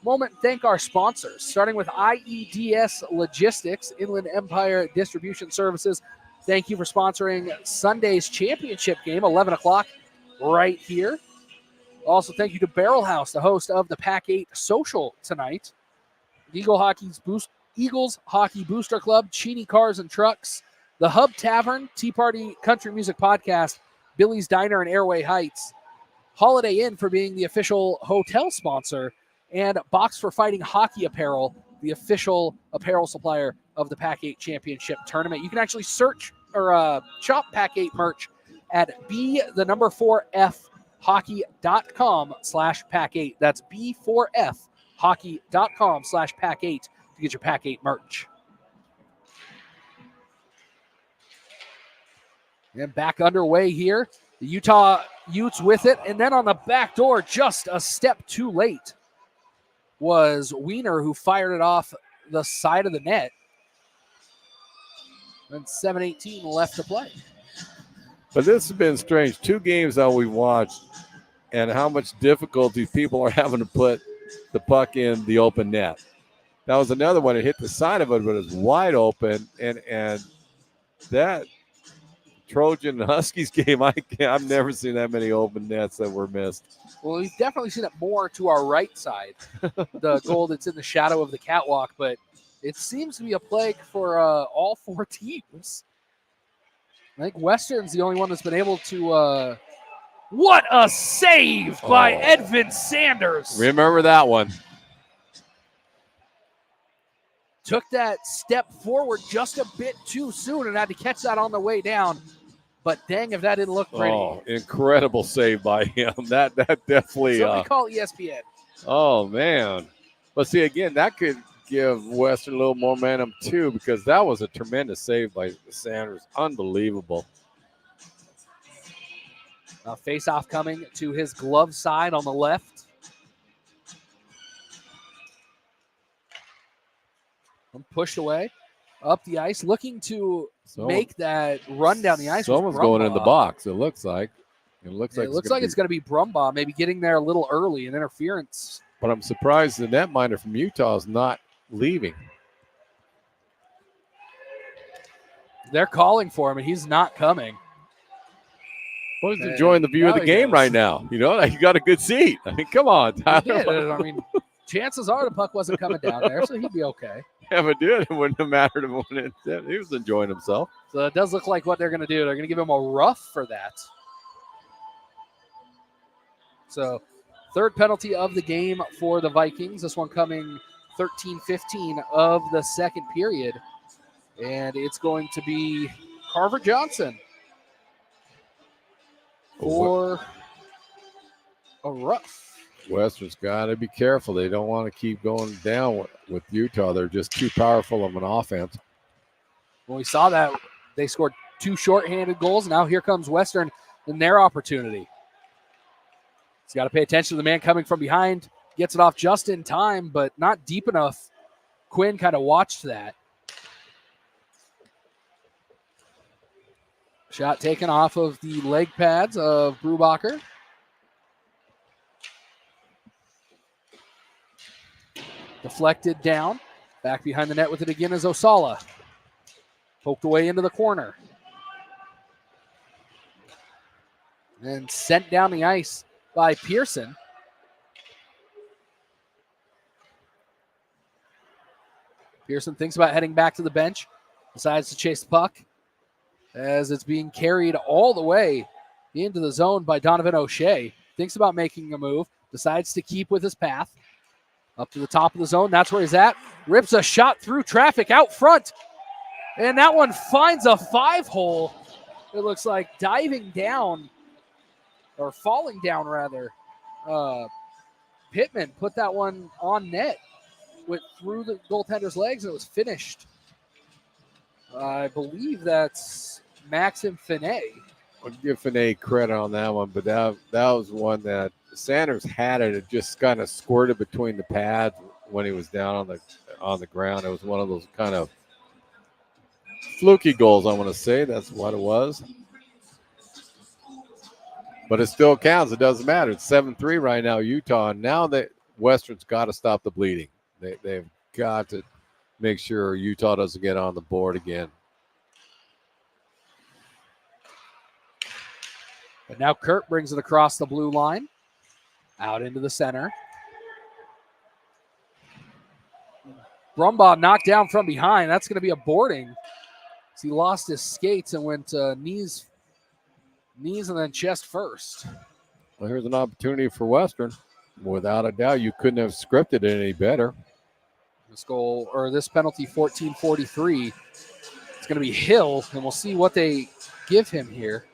moment and thank our sponsors, starting with IEDS Logistics, Inland Empire Distribution Services. Thank you for sponsoring Sunday's championship game, 11 o'clock, right here. Also, thank you to Barrel House, the host of the PAC8 Social tonight. Eagles Hockey Booster Club, Cheney Cars and Trucks, the Hub Tavern, Tea Party Country Music Podcast, Billy's Diner in Airway Heights, Holiday Inn for being the official hotel sponsor, and Box for Fighting Hockey Apparel, the official apparel supplier of the PAC8 Championship Tournament. You can actually search or shop PAC8 merch at b4fhockey.com/PAC8. That's b4fhockey.com/PAC8 to get your PAC8 merch. And back underway here. The Utah Utes with it. And then on the back door, just a step too late, was Wiener, who fired it off the side of the net. And 7:18 left to play. But this has been strange. 2 games that we watched and how much difficulty people are having to put the puck in the open net. That was another one. It hit the side of it, but it was wide open. And that Trojan Huskies game, I've never seen that many open nets that were missed. Well, we've definitely seen it more to our right side, the goal that's in the shadow of the catwalk, but it seems to be a plague for all 4 teams. I think Western's the only one that's been able to what a save by Edvin Sanders. Remember that one. Took that step forward just a bit too soon and had to catch that on the way down. But dang, if that didn't look pretty. Oh, incredible save by him. That definitely. Somebody call ESPN. Oh, man. But see, again, that could give Western a little momentum too, because that was a tremendous save by Sanders. Unbelievable. Face-off coming to his glove side on the left. Pushed away, up the ice, looking to make that run down the ice. Someone's going in the box, it looks like. It looks like it's going to be Brumbaugh, maybe getting there a little early, an interference. But I'm surprised the netminder from Utah is not leaving. They're calling for him, and he's not coming. Well, he's enjoying the view of the game right now. You know, he got a good seat. I mean, come on, Tyler. I mean, chances are the puck wasn't coming down there, so he'd be okay. Yeah, but dude, it wouldn't have mattered when he was enjoying himself. So it does look like what they're going to do. They're going to give him a rough for that. So third penalty of the game for the Vikings. This one coming 13-15 of the second period. And it's going to be Carver Johnson for a rough. Western's got to be careful. They don't want to keep going down with Utah. They're just too powerful of an offense. When we saw that, they scored 2 shorthanded goals. Now here comes Western in their opportunity. He's got to pay attention to the man coming from behind. Gets it off just in time, but not deep enough. Quinn kind of watched that. Shot taken off of the leg pads of Brubacher. Deflected down. Back behind the net with it again is Osala. Poked away into the corner. And sent down the ice by Pearson. Pearson thinks about heading back to the bench. Decides to chase the puck as it's being carried all the way into the zone by Donovan O'Shea. Thinks about making a move. Decides to keep with his path. Up to the top of the zone. That's where he's at. Rips a shot through traffic out front. And that one finds a 5-hole. It looks like diving down or falling down rather. Pittman put that one on net, went through the goaltender's legs, and it was finished. I believe that's Maxim Finet. I'll give Finet credit on that one, but that was one that Sanders had it. It just kind of squirted between the pads when he was down on the ground. It was one of those kind of fluky goals, I want to say. That's what it was. But it still counts. It doesn't matter. It's 7-3 right now, Utah. And now that Western's got to stop the bleeding. They've got to make sure Utah doesn't get on the board again. But now Kurt brings it across the blue line, out into the center. Brumbaugh knocked down from behind. That's going to be a boarding. He lost his skates and went knees and then chest first. Well, here's an opportunity for Western. Without a doubt, you couldn't have scripted it any better. This penalty, 14:43. It's going to be Hill, and we'll see what they give him here.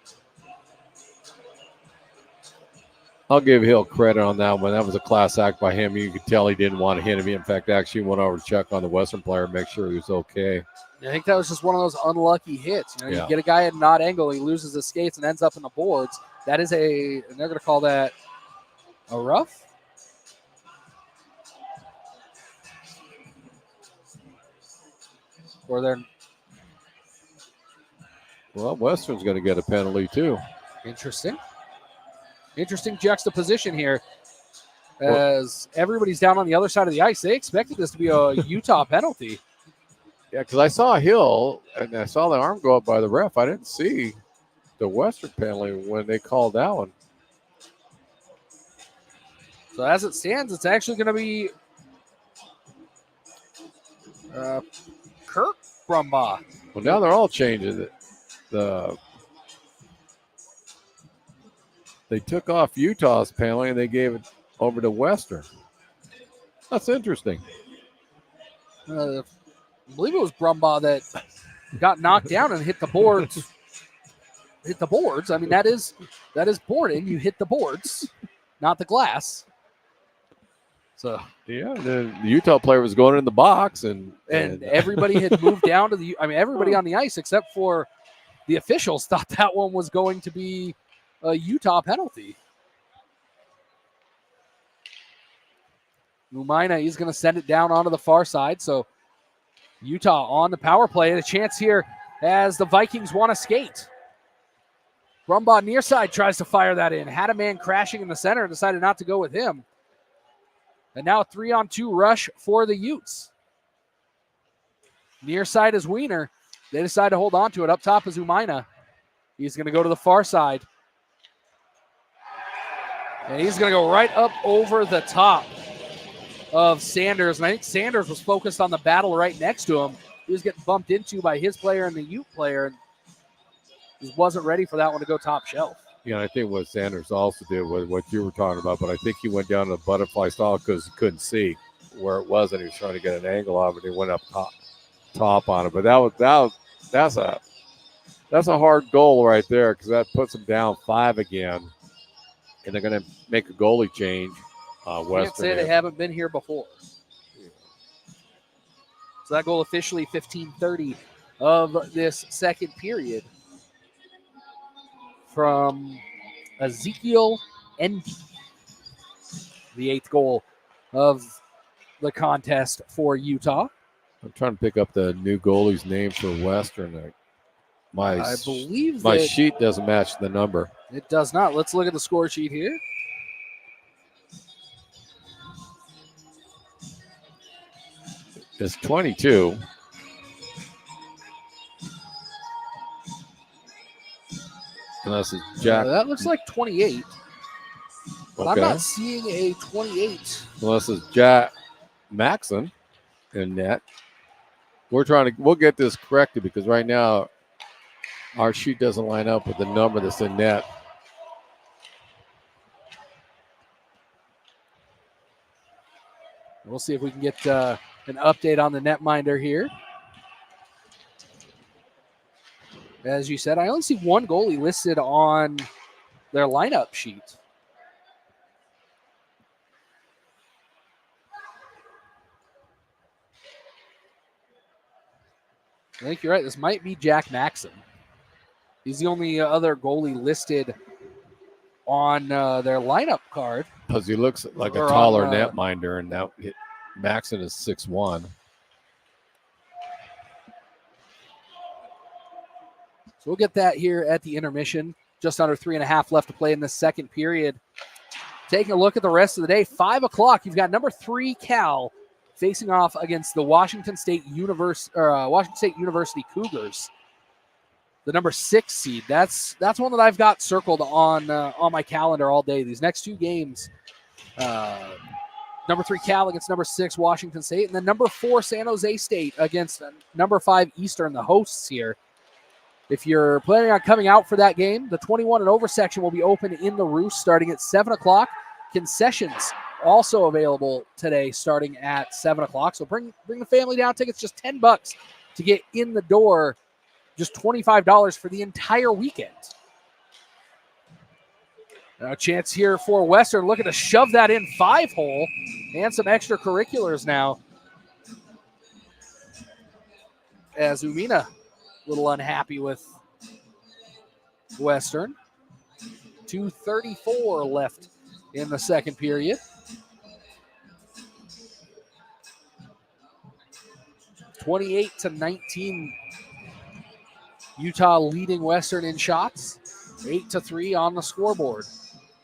I'll give Hill credit on that one. That was a class act by him. You could tell he didn't want to hit him. He, in fact, actually went over to check on the Western player and make sure he was okay. I think that was just one of those unlucky hits. You get a guy at an odd angle, he loses his skates and ends up in the boards. That is and they're going to call that a rough? Well, Western's going to get a penalty too. Interesting juxtaposition here as everybody's down on the other side of the ice. They expected this to be a Utah penalty. Yeah, because I saw Hill and I saw the arm go up by the ref. I didn't see the Western penalty when they called that one. So as it stands, it's actually going to be Kurt Brumbaugh. Well, now they're all changing it. They took off Utah's penalty and they gave it over to Western. That's interesting. I believe it was Brumbaugh that got knocked down and hit the boards. I mean, that is boarding. You hit the boards, not the glass. So yeah, the Utah player was going in the box and everybody had moved down to everybody on the ice except for the officials thought that one was going to be a Utah penalty. Umaina is going to send it down onto the far side. So Utah on the power play, and a chance here as the Vikings want to skate. Brumbaugh near side tries to fire that in. Had a man crashing in the center and decided not to go with him. And now a 3-on-2 rush for the Utes. Near side is Wiener. They decide to hold on to it. Up top is Umaina. He's going to go to the far side. And he's going to go right up over the top of Sanders. And I think Sanders was focused on the battle right next to him. He was getting bumped into by his player and the Ute player. And he wasn't ready for that one to go top shelf. Yeah, I think what Sanders also did was what you were talking about, but I think he went down to the butterfly style because he couldn't see where it was, and he was trying to get an angle of it. He went up top on it, but that's a hard goal right there because that puts them down 5 again, and they're going to make a goalie change. Can't say they haven't been here before. So that goal officially 15:30 of this second period from Ezekiel Endy. The 8th goal of the contest for Utah. I'm trying to pick up the new goalie's name for Western. I believe my sheet doesn't match the number. It does not. Let's look at the score sheet here. It's 22. Unless it's Jack. That looks like 28. But Okay. I'm not seeing a 28. Unless it's Jack Maxon in net. We'll get this corrected because right now our sheet doesn't line up with the number that's in net. We'll see if we can get an update on the netminder here. As you said, I only see one goalie listed on their lineup sheet. I think you're right. This might be Jack Maxon. He's the only other goalie listed on their lineup card. Because he looks like a Or taller on, netminder, and now Maxon is 6'1". So we'll get that here at the intermission. Just under 3.5 left to play in the second period. Taking a look at the rest of the day, 5 o'clock, you've got number 3 Cal facing off against the Washington State University Cougars. The number 6 seed. That's one that I've got circled on my calendar all day. These next 2 games, number 3 Cal against number 6 Washington State, and then number 4 San Jose State against number 5 Eastern, the hosts here. If you're planning on coming out for that game, the 21 and over section will be open in the Roost starting at 7 o'clock. Concessions also available today starting at 7 o'clock. So bring the family down. Tickets just $10 to get in the door. Just $25 for the entire weekend. Now a chance here for Western looking to shove that in 5-hole and some extracurriculars now. As Umina a little unhappy with Western. 2:34 left in the second period. 28-19. Utah leading Western in shots. 8-3 on the scoreboard.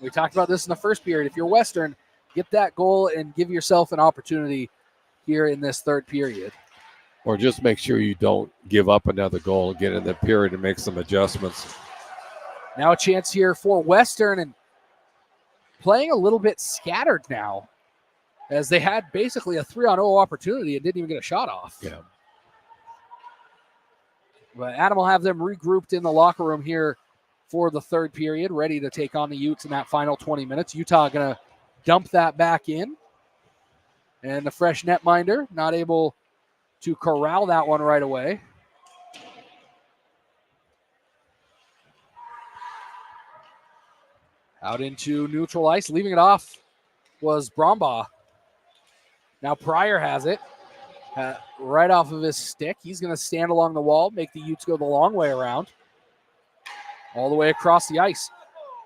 We talked about this in the first period. If you're Western, get that goal and give yourself an opportunity here in this third period. Or just make sure you don't give up another goal and get in the period and make some adjustments. Now a chance here for Western, and playing a little bit scattered now, as they had basically a 3-on-0 opportunity and didn't even get a shot off. Yeah. But Adam will have them regrouped in the locker room here for the third period, ready to take on the Utes in that final 20 minutes. Utah going to dump that back in. And the fresh netminder not able to corral that one right away. Out into neutral ice, leaving it off was Brombaugh. Now Pryor has it right off of his stick. He's going to stand along the wall, make the Utes go the long way around. All the way across the ice.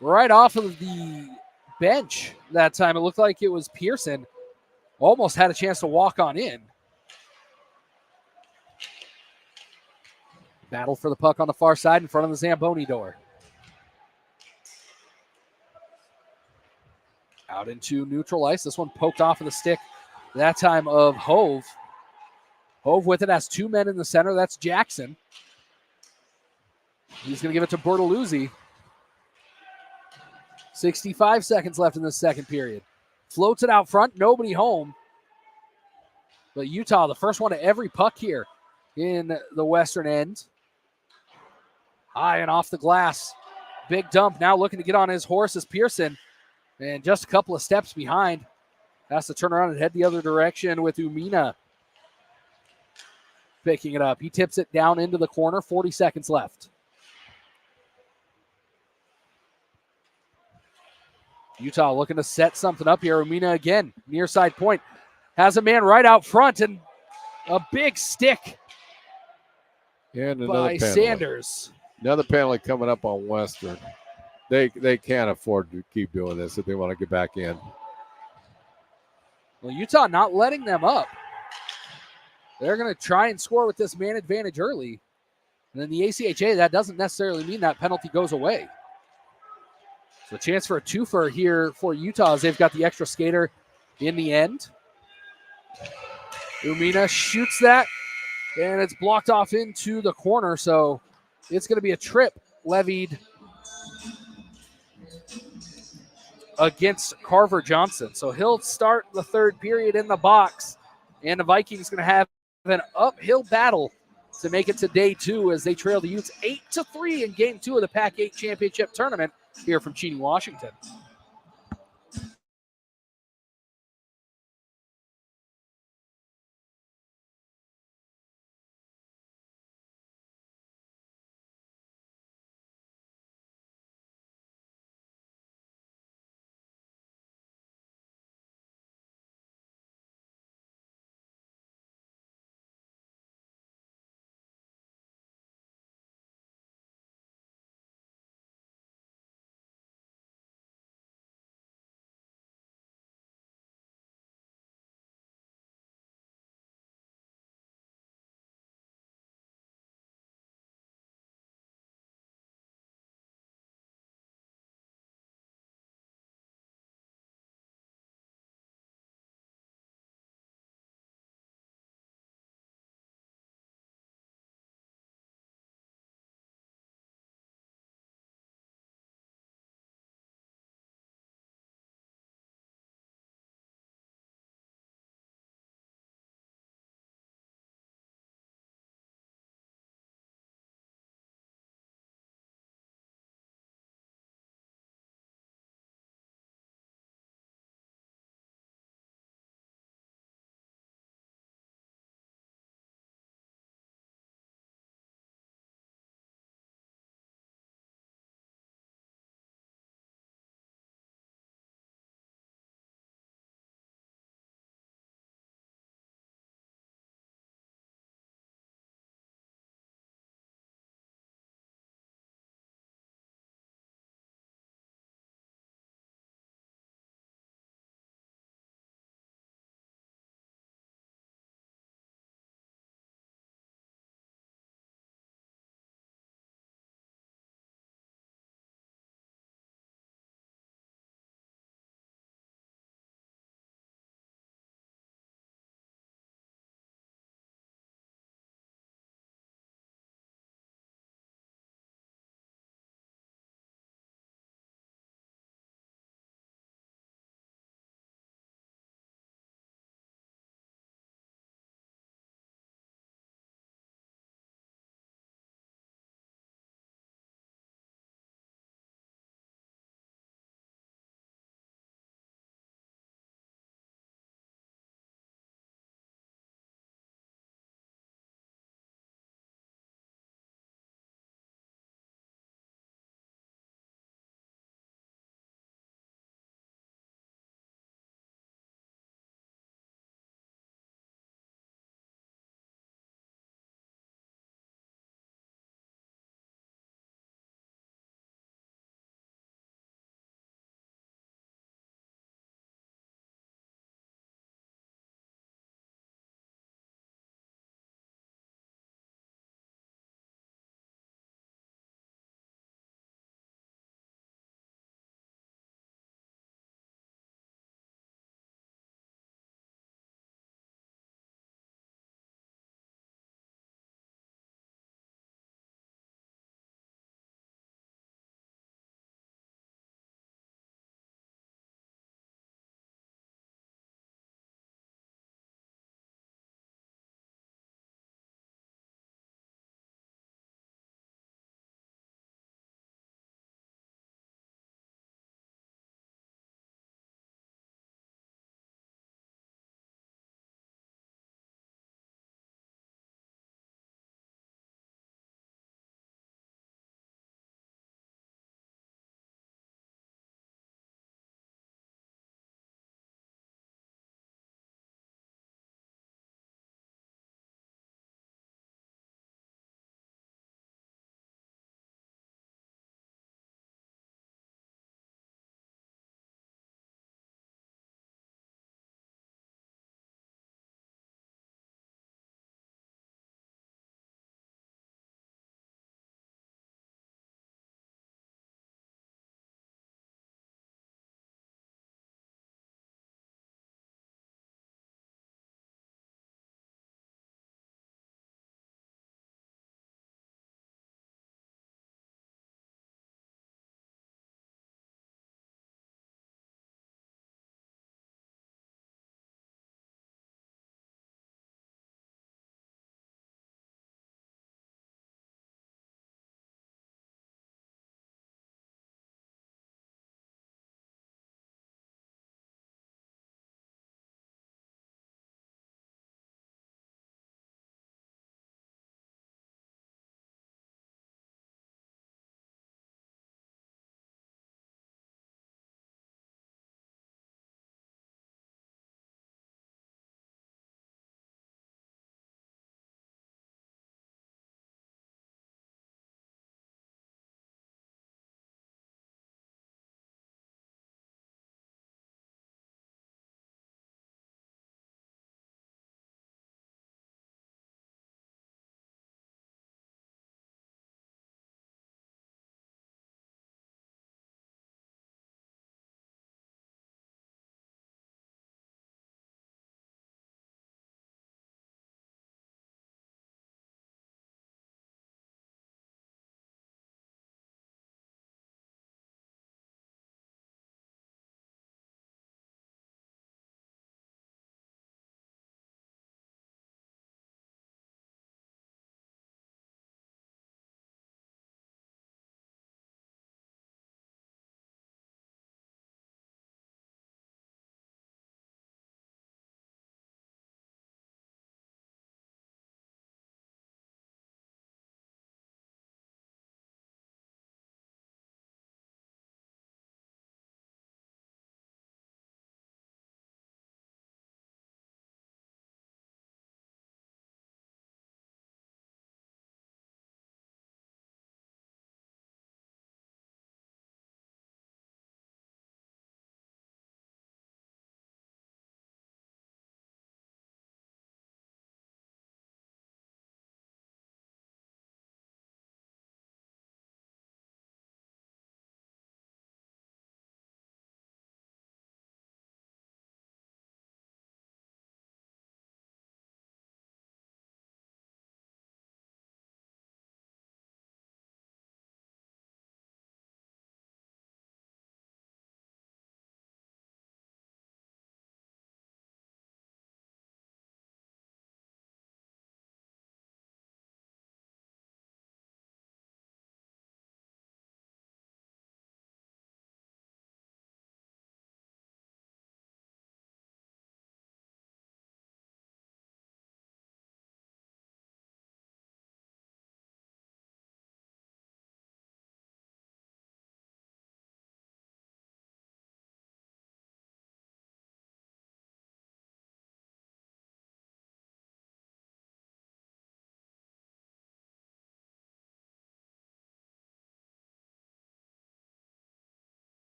Right off of the bench that time. It looked like it was Pearson. Almost had a chance to walk on in. Battle for the puck on the far side in front of the Zamboni door. Out into neutral ice. This one poked off of the stick. That time of Hove. Hove with it has 2 men in the center. That's Jackson. He's going to give it to Bertoluzzi. 65 seconds left in the second period. Floats it out front. Nobody home. But Utah, the first one to every puck here in the Western end. High and off the glass. Big dump. Now looking to get on his horse is Pearson. And just a couple of steps behind. Has to turn around and head the other direction with Umina picking it up. He tips it down into the corner. 40 seconds left. Utah looking to set something up here. Umina again, near side point. Has a man right out front and a big stick And another by penalty. Sanders. Another penalty coming up on Western. They can't afford to keep doing this if they want to get back in. Well, Utah not letting them up. They're going to try and score with this man advantage early. And then the ACHA, that doesn't necessarily mean that penalty goes away. So a chance for a twofer here for Utah as they've got the extra skater in the end. Umina shoots that, and it's blocked off into the corner. So it's going to be a trip levied against Carver Johnson. So he'll start the third period in the box, and the Vikings going to have an uphill battle to make it to day 2 as they trail the Utes 8-3 in game 2 of the PAC8 championship tournament here from Cheney, Washington.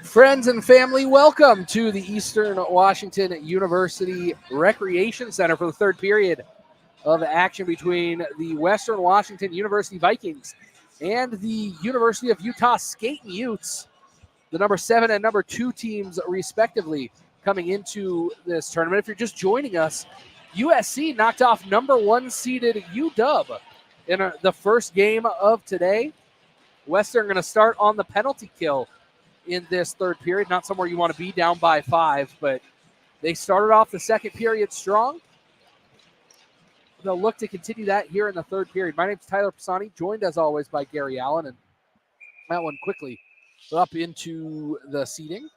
Friends and family, welcome to the Eastern Washington University Recreation Center for the third period of action between the Western Washington University Vikings and the University of Utah Skating Utes, the number 7 and number 2 teams respectively coming into this tournament. If you're just joining us, USC knocked off number 1 seeded UW in the first game of today. Western going to start on the penalty kill in this third period. Not somewhere you want to be, down by 5, but they started off the second period strong. They'll look to continue that here in the third period. My name's Tyler Pisani, joined as always by Gary Allen, and that one quickly up into the seating.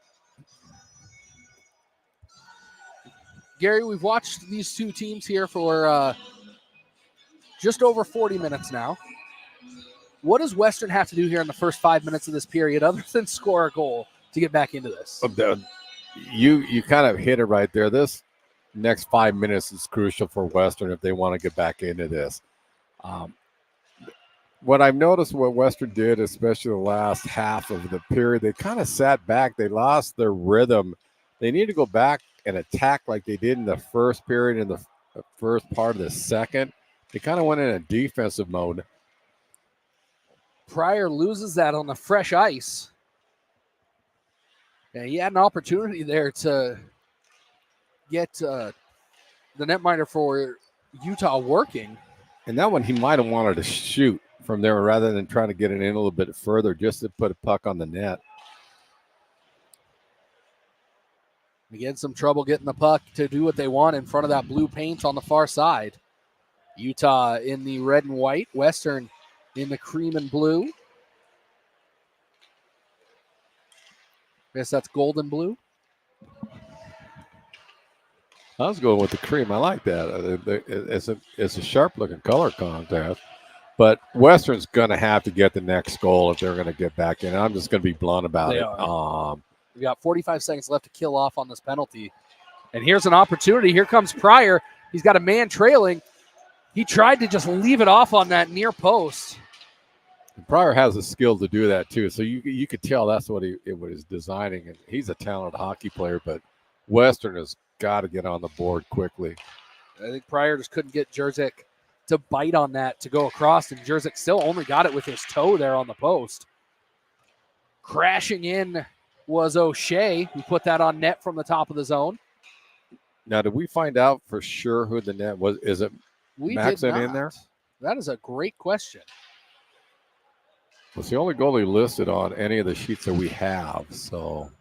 Gary, we've watched these two teams here for just over 40 minutes now. What does Western have to do here in the first 5 minutes of this period other than score a goal to get back into this? You kind of hit it right there. This next 5 minutes is crucial for Western if they want to get back into this. What I've noticed what Western did, especially the last half of the period, they kind of sat back. They lost their rhythm. They need to go back and attack like they did in the first period and the first part of the second. They kind of went in a defensive mode. Pryor loses that on the fresh ice. And he had an opportunity there to get the netminder for Utah working. And that one he might have wanted to shoot from there rather than trying to get it in a little bit further just to put a puck on the net. Again, some trouble getting the puck to do what they want in front of that blue paint on the far side. Utah in the red and white, Western in the cream and blue. I guess that's golden blue. I was going with the cream. I like that. It's a sharp-looking color contrast. But Western's going to have to get the next goal if they're going to get back in. I'm just going to be blunt about it. We've got 45 seconds left to kill off on this penalty. And here's an opportunity. Here comes Pryor. He's got a man trailing. He tried to just leave it off on that near post. Pryor has the skill to do that too, so you could tell that's what he was designing. And he's a talented hockey player, but Western has got to get on the board quickly. I think Pryor just couldn't get Jerzyk to bite on that to go across, and Jerzyk still only got it with his toe there on the post. Crashing in was O'Shea, who put that on net from the top of the zone. Now, did we find out for sure who the net was? Is it Maxon in there? That is a great question. It's the only goalie listed on any of the sheets that we have. So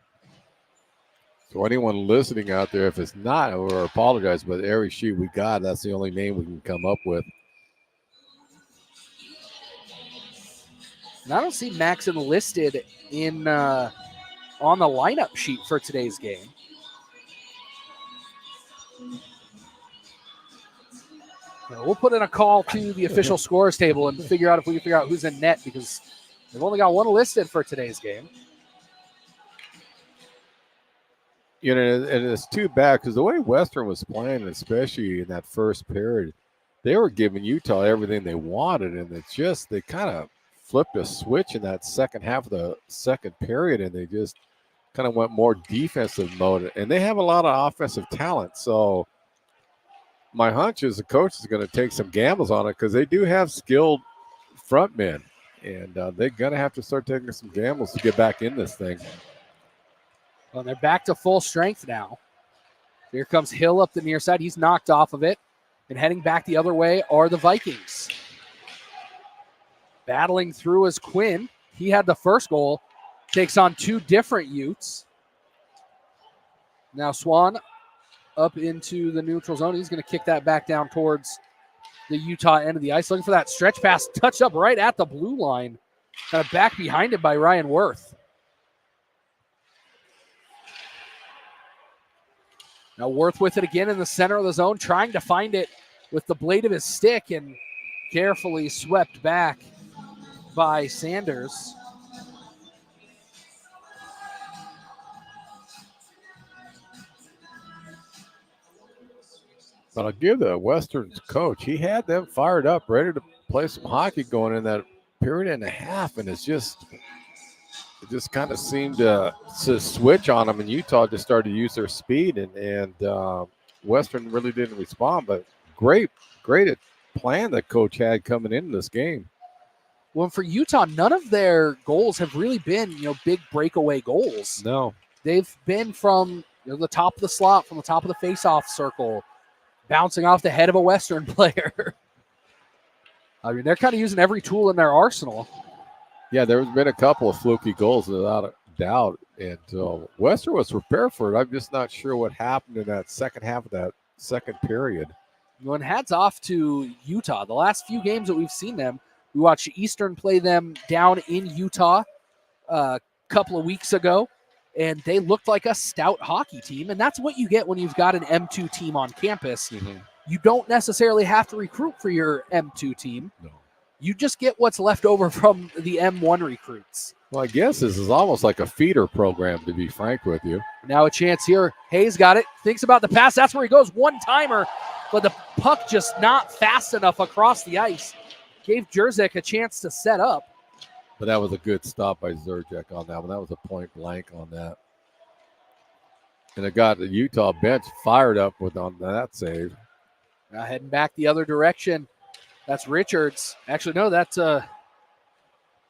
anyone listening out there, if it's not, or apologize, but every sheet we got, that's the only name we can come up with. And I don't see Maxon listed in on the lineup sheet for today's game. We'll put in a call to the official scores table and figure out if we can figure out who's in net, because they've only got one listed for today's game. You know, and it's too bad because the way Western was playing, especially in that first period, they were giving Utah everything they wanted, and it's just they kind of flipped a switch in that second half of the second period, and they just kind of went more defensive mode. And they have a lot of offensive talent, so my hunch is the coach is going to take some gambles on it because they do have skilled front men, and they're going to have to start taking some gambles to get back in this thing. Well, they're back to full strength now. Here comes Hill up the near side. He's knocked off of it. And heading back the other way are the Vikings. Battling through is Quinn. He had the first goal. Takes on two different Utes. Now Swan up into the neutral zone. He's going to kick that back down towards the Utah end of the ice. Looking for that stretch pass. Touched up right at the blue line. Kind of back behind it by Ryan Worth. Now Worth with it again in the center of the zone, trying to find it with the blade of his stick, and carefully swept back by Sanders. But I'll give the Western's coach, he had them fired up, ready to play some hockey going in that period and a half, and it's just just kind of seemed to switch on them, and Utah just started to use their speed, and Western really didn't respond. But great plan that coach had coming into this game. Well, for Utah, none of their goals have really been, big breakaway goals. No. They've been from the top of the slot, from the top of the face-off circle, bouncing off the head of a Western player. I mean, they're kind of using every tool in their arsenal. Yeah, there's been a couple of fluky goals without a doubt, and Western was prepared for it. I'm just not sure what happened in that second half of that second period. And hats off to Utah. The last few games that we've seen them, we watched Eastern play them down in Utah a couple of weeks ago, and they looked like a stout hockey team, and that's what you get when you've got an M2 team on campus. Mm-hmm. You don't necessarily have to recruit for your M2 team. No. You just get what's left over from the M1 recruits. Well, I guess this is almost like a feeder program, to be frank with you. Now a chance here. Hayes got it. Thinks about the pass. That's where he goes. One-timer, but the puck just not fast enough across the ice. Gave Jerzak a chance to set up. But that was a good stop by Zerjek on that one. That was a point blank on that. And it got the Utah bench fired up on that save. Now heading back the other direction. That's Richards. Actually, no, that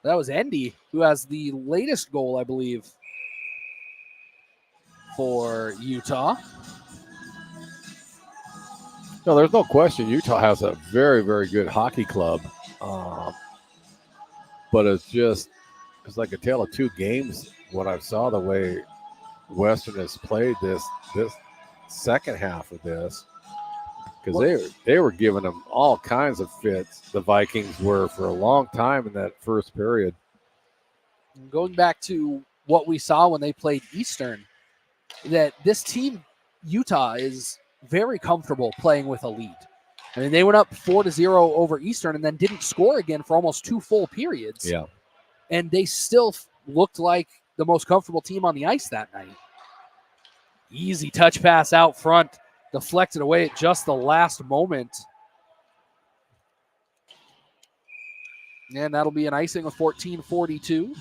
was Endy, who has the latest goal, I believe, for Utah. No, there's no question Utah has a very, very good hockey club. But it's like a tale of two games when I saw the way Western has played this second half of this. Because they were giving them all kinds of fits, the Vikings were, for a long time in that first period. Going back to what we saw when they played Eastern, that this team, Utah, is very comfortable playing with a lead. I mean, they went up 4-0 over Eastern and then didn't score again for almost two full periods. Yeah. And they still looked like the most comfortable team on the ice that night. Easy touch pass out front. Deflected away at just the last moment. And that'll be an icing of 14-42.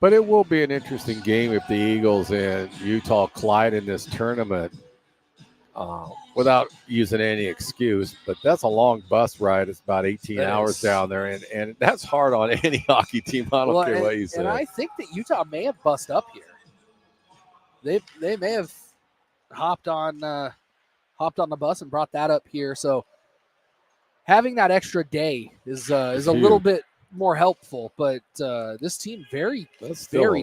But it will be an interesting game if the Eagles and Utah collide in this tournament without using any excuse. But that's a long bus ride. It's about 18 hours down there. And that's hard on any hockey team. I don't care what you say. And I think that Utah may have bust up here. They may have hopped on the bus and brought that up here. So having that extra day is a little bit more helpful. But this team very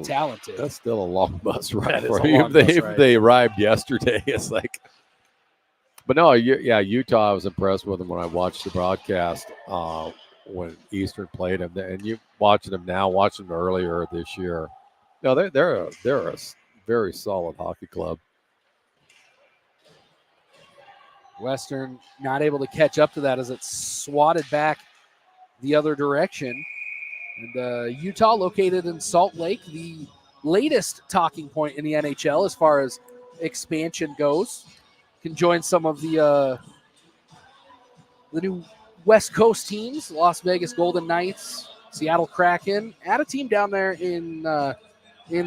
talented. That's still a long bus ride for you. If they arrived yesterday, it's like. But no, yeah, Utah. I was impressed with them when I watched the broadcast when Eastern played them, and you watching them now, watching them earlier this year. No, they're a very solid hockey club. Western not able to catch up to that as it's swatted back the other direction. And Utah, located in Salt Lake, the latest talking point in the NHL as far as expansion goes, can join some of the new West Coast teams, Las Vegas Golden Knights, Seattle Kraken. Add a team down there in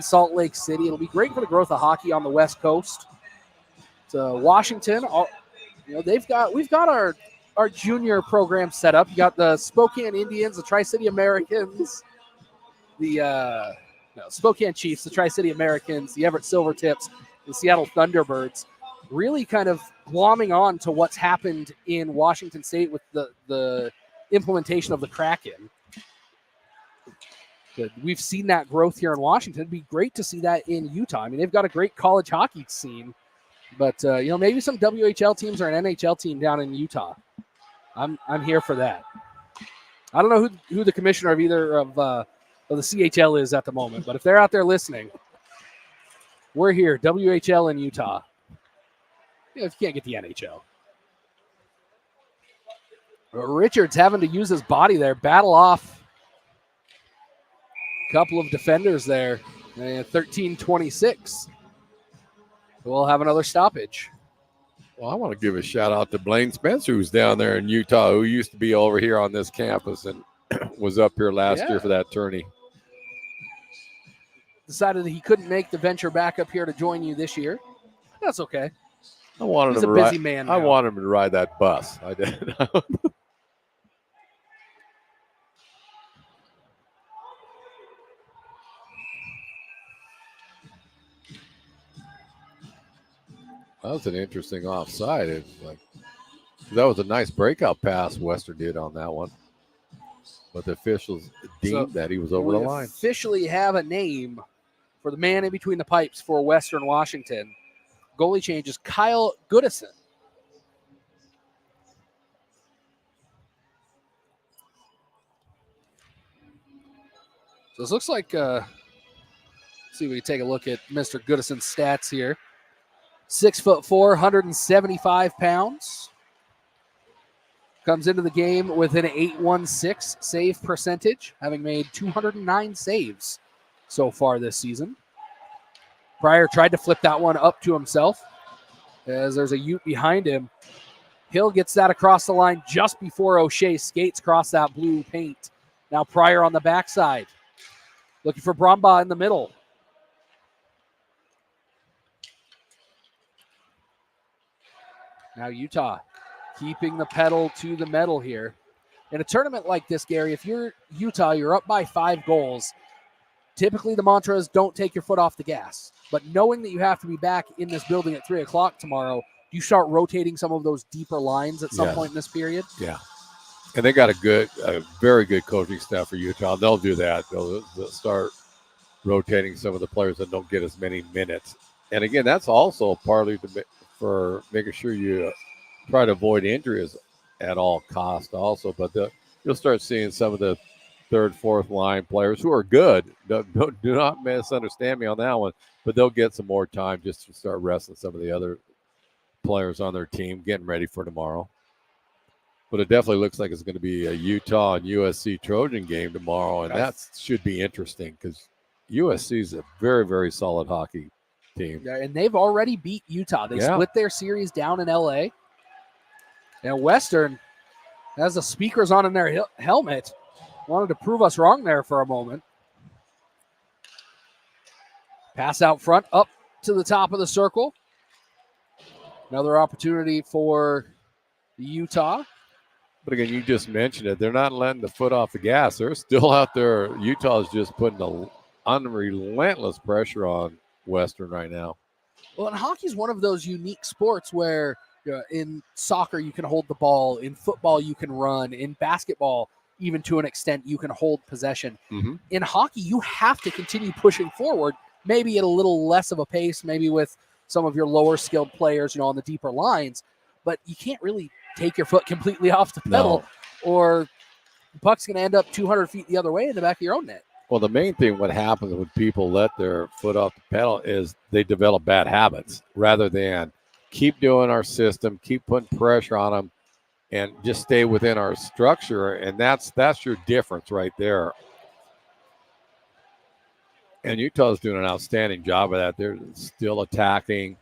Salt Lake City. It'll be great for the growth of hockey on the West Coast. To Washington, we've got our junior program set up. You got the Spokane Indians, the Tri-City Americans, the Spokane Chiefs, the Tri-City Americans, the Everett Silvertips, the Seattle Thunderbirds, really kind of glomming on to what's happened in Washington State with the implementation of the Kraken. Good. We've seen that growth here in Washington. It'd be great to see that in Utah. I mean, they've got a great college hockey scene, but maybe some WHL teams or an NHL team down in Utah. I'm here for that. I don't know who the commissioner of either of the CHL is at the moment, but if they're out there listening, we're here, WHL in Utah. If you can't get the NHL. Richards having to use his body there, battle off a couple of defenders there. 13-26. We'll have another stoppage. Well, I want to give a shout out to Blaine Spencer, who's down there in Utah, who used to be over here on this campus and was up here last year for that tourney. decided that he couldn't make the venture back up here to join you this year. That's okay. I wanted He's him a to busy ride. man I now. wanted him to ride that bus. I did. That was an interesting offside. That was a nice breakout pass Western did on that one. But the officials deemed that he was over the line. Officially have a name for the man in between the pipes for Western Washington. Goalie change is Kyle Goodison. So this looks like, let's see if we can take a look at Mr. Goodison's stats here. 6'4", 175 pounds. Comes into the game with an .816 save percentage, having made 209 saves so far this season. Pryor tried to flip that one up to himself as there's a Ute behind him. Hill gets that across the line just before O'Shea skates across that blue paint. Now Pryor on the backside. Looking for Brombaugh in the middle. Now Utah keeping the pedal to the metal here. In a tournament like this, Gary, if you're Utah, you're up by 5 goals. Typically the mantra is don't take your foot off the gas. But knowing that you have to be back in this building at 3 o'clock tomorrow, you start rotating some of those deeper lines at some point in this period? Yeah. And they got a very good coaching staff for Utah. They'll do that. They'll start rotating some of the players that don't get as many minutes. And again, that's also partly for making sure you try to avoid injuries at all costs also. But you'll start seeing some of the third, fourth line players who are good. Do not misunderstand me on that one, but they'll get some more time just to start resting some of the other players on their team, getting ready for tomorrow. But it definitely looks like it's going to be a Utah and USC Trojan game tomorrow, and that should be interesting because USC is a very, very solid hockey team. Yeah, and they've already beat Utah. They split their series down in L.A. And Western has the speakers on in their helmet. Wanted to prove us wrong there for a moment. Pass out front, up to the top of the circle. Another opportunity for Utah. But again, you just mentioned it. They're not letting the foot off the gas. They're still out there. Utah's just putting a unrelentless pressure on Western right now. Well, and hockey is one of those unique sports where in soccer you can hold the ball, in football you can run, in basketball, even to an extent, you can hold possession. Mm-hmm. In hockey, you have to continue pushing forward, maybe at a little less of a pace, maybe with some of your lower skilled players, on the deeper lines, but you can't really take your foot completely off the pedal or the puck's going to end up 200 feet the other way in the back of your own net. Well, the main thing what happens when people let their foot off the pedal is they develop bad habits rather than keep doing our system, keep putting pressure on them, and just stay within our structure. And that's your difference right there. And Utah's doing an outstanding job of that. They're still attacking,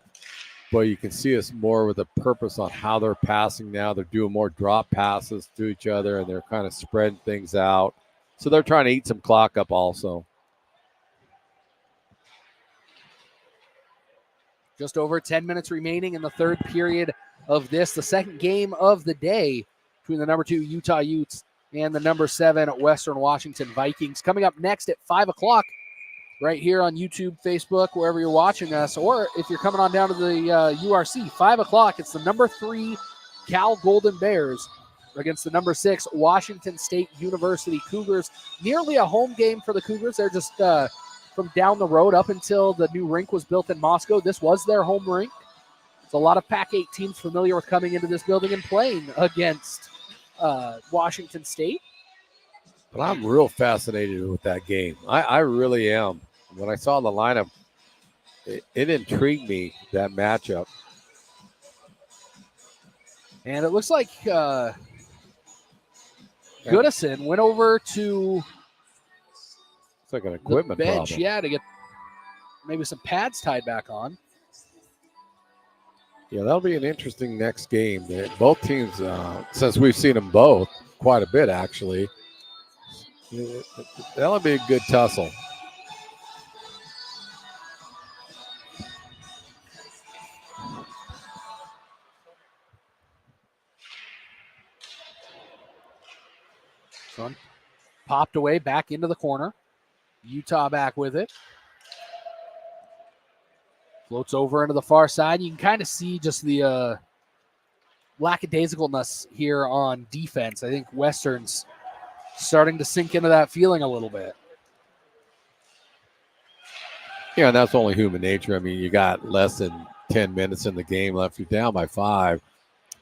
but you can see us more with a purpose on how they're passing now. They're doing more drop passes to each other, and they're kind of spreading things out. So they're trying to eat some clock up also. Just over 10 minutes remaining in the third period of this, the second game of the day between the number 2 Utah Utes and the number 7 Western Washington Vikings. Coming up next at 5 o'clock right here on YouTube, Facebook, wherever you're watching us, or if you're coming on down to the URC, 5 o'clock, it's the number 3 Cal Golden Bears against the number 6 Washington State University Cougars. Nearly a home game for the Cougars. They're just from down the road up until the new rink was built in Moscow. This was their home rink. So a lot of PAC8 teams familiar with coming into this building and playing against Washington State. But I'm real fascinated with that game. I really am. When I saw the lineup, it intrigued me, that matchup. And it looks like Goodison went over to it's like an equipment the bench, problem. to get maybe some pads tied back on. Yeah, that'll be an interesting next game. Both teams, since we've seen them both quite a bit, actually, that'll be a good tussle. popped away back into the corner. Utah back with it. Floats over into the far side. You can kind of see just the lackadaisicalness here on defense. I think Western's starting to sink into that feeling a little bit. Yeah, and that's only human nature. I mean, you got less than 10 minutes in the game left. You're down by 5.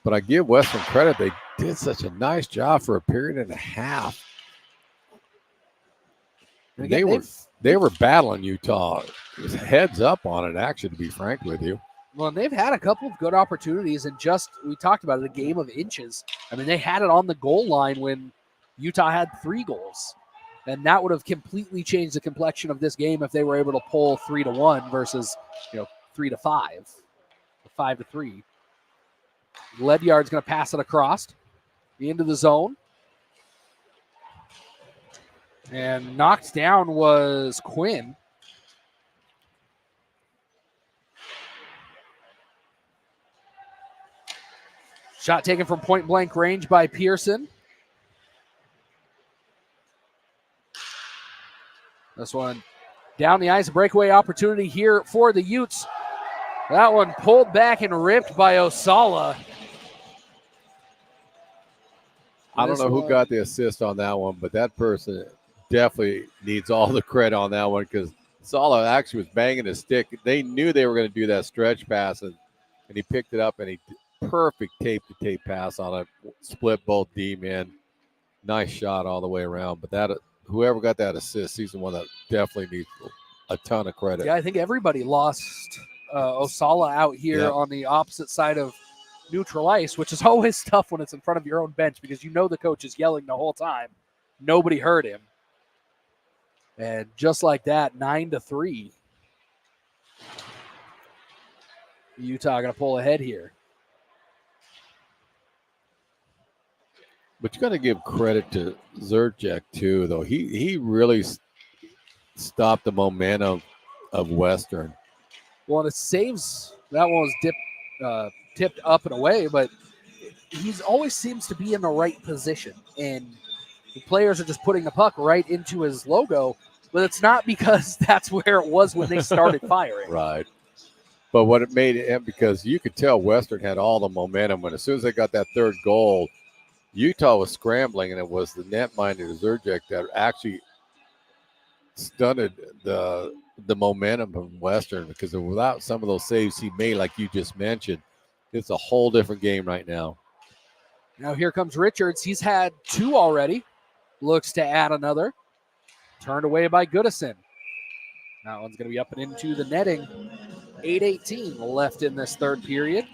But I give Western credit. They did such a nice job for a period and a half. And again, they were battling Utah. It was heads up on it, actually, to be frank with you. Well, they've had a couple of good opportunities, and we talked about it, a game of inches. I mean, they had it on the goal line when Utah had 3 goals. And that would have completely changed the complexion of this game if they were able to pull 3-1 versus, 3-5, 5-3. Ledyard's going to pass it across into the zone. And knocked down was Quinn. Shot taken from point blank range by Pearson. This one down the ice, breakaway opportunity here for the Utes. That one pulled back and ripped by Osala. I don't know who got the assist on that one, but that person definitely needs all the credit on that one because Osala actually was banging his stick. They knew they were going to do that stretch pass, and he picked it up, and he perfect tape-to-tape pass on it, split both D-men. Nice shot all the way around, but that whoever got that assist, he's the one that definitely needs a ton of credit. Yeah, I think everybody lost Osala out here on the opposite side of neutral ice, which is always tough when it's in front of your own bench because the coach is yelling the whole time. Nobody heard him. And just like that, 9-3. Utah going to pull ahead here. But you got to give credit to Zerjek too, though. He really stopped the momentum of Western. Well, and it saves. That one was tipped up and away, but he always seems to be in the right position. And the players are just putting the puck right into his logo, but it's not because that's where it was when they started firing. Right. But what it made it, because you could tell Western had all the momentum when as soon as they got that third goal, Utah was scrambling, and it was the net-minded Zerjek that actually stunted the momentum of Western because without some of those saves he made, like you just mentioned, it's a whole different game right now. Now here comes Richards. He's had 2 already. Looks to add another. Turned away by Goodison. That one's going to be up and into the netting. 8:18 left in this third period.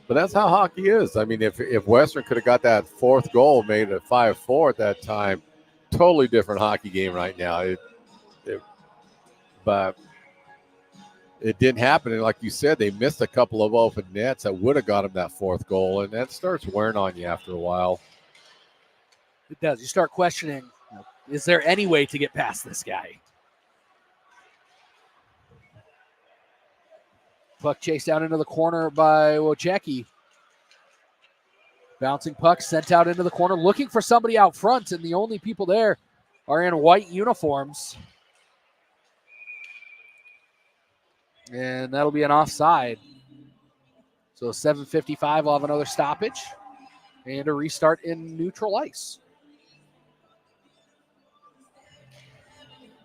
But that's how hockey is. I mean, if Western could have got that 4th goal, made it 5-4 at that time, totally different hockey game right now. But it didn't happen. And like you said, they missed a couple of open nets that would have got them that 4th goal. And that starts wearing on you after a while. It does. You start questioning, is there any way to get past this guy? Puck chased down into the corner by Wojcicki. Bouncing puck sent out into the corner, looking for somebody out front, and the only people there are in white uniforms. And that'll be an offside. So 7:55 will have another stoppage and a restart in neutral ice.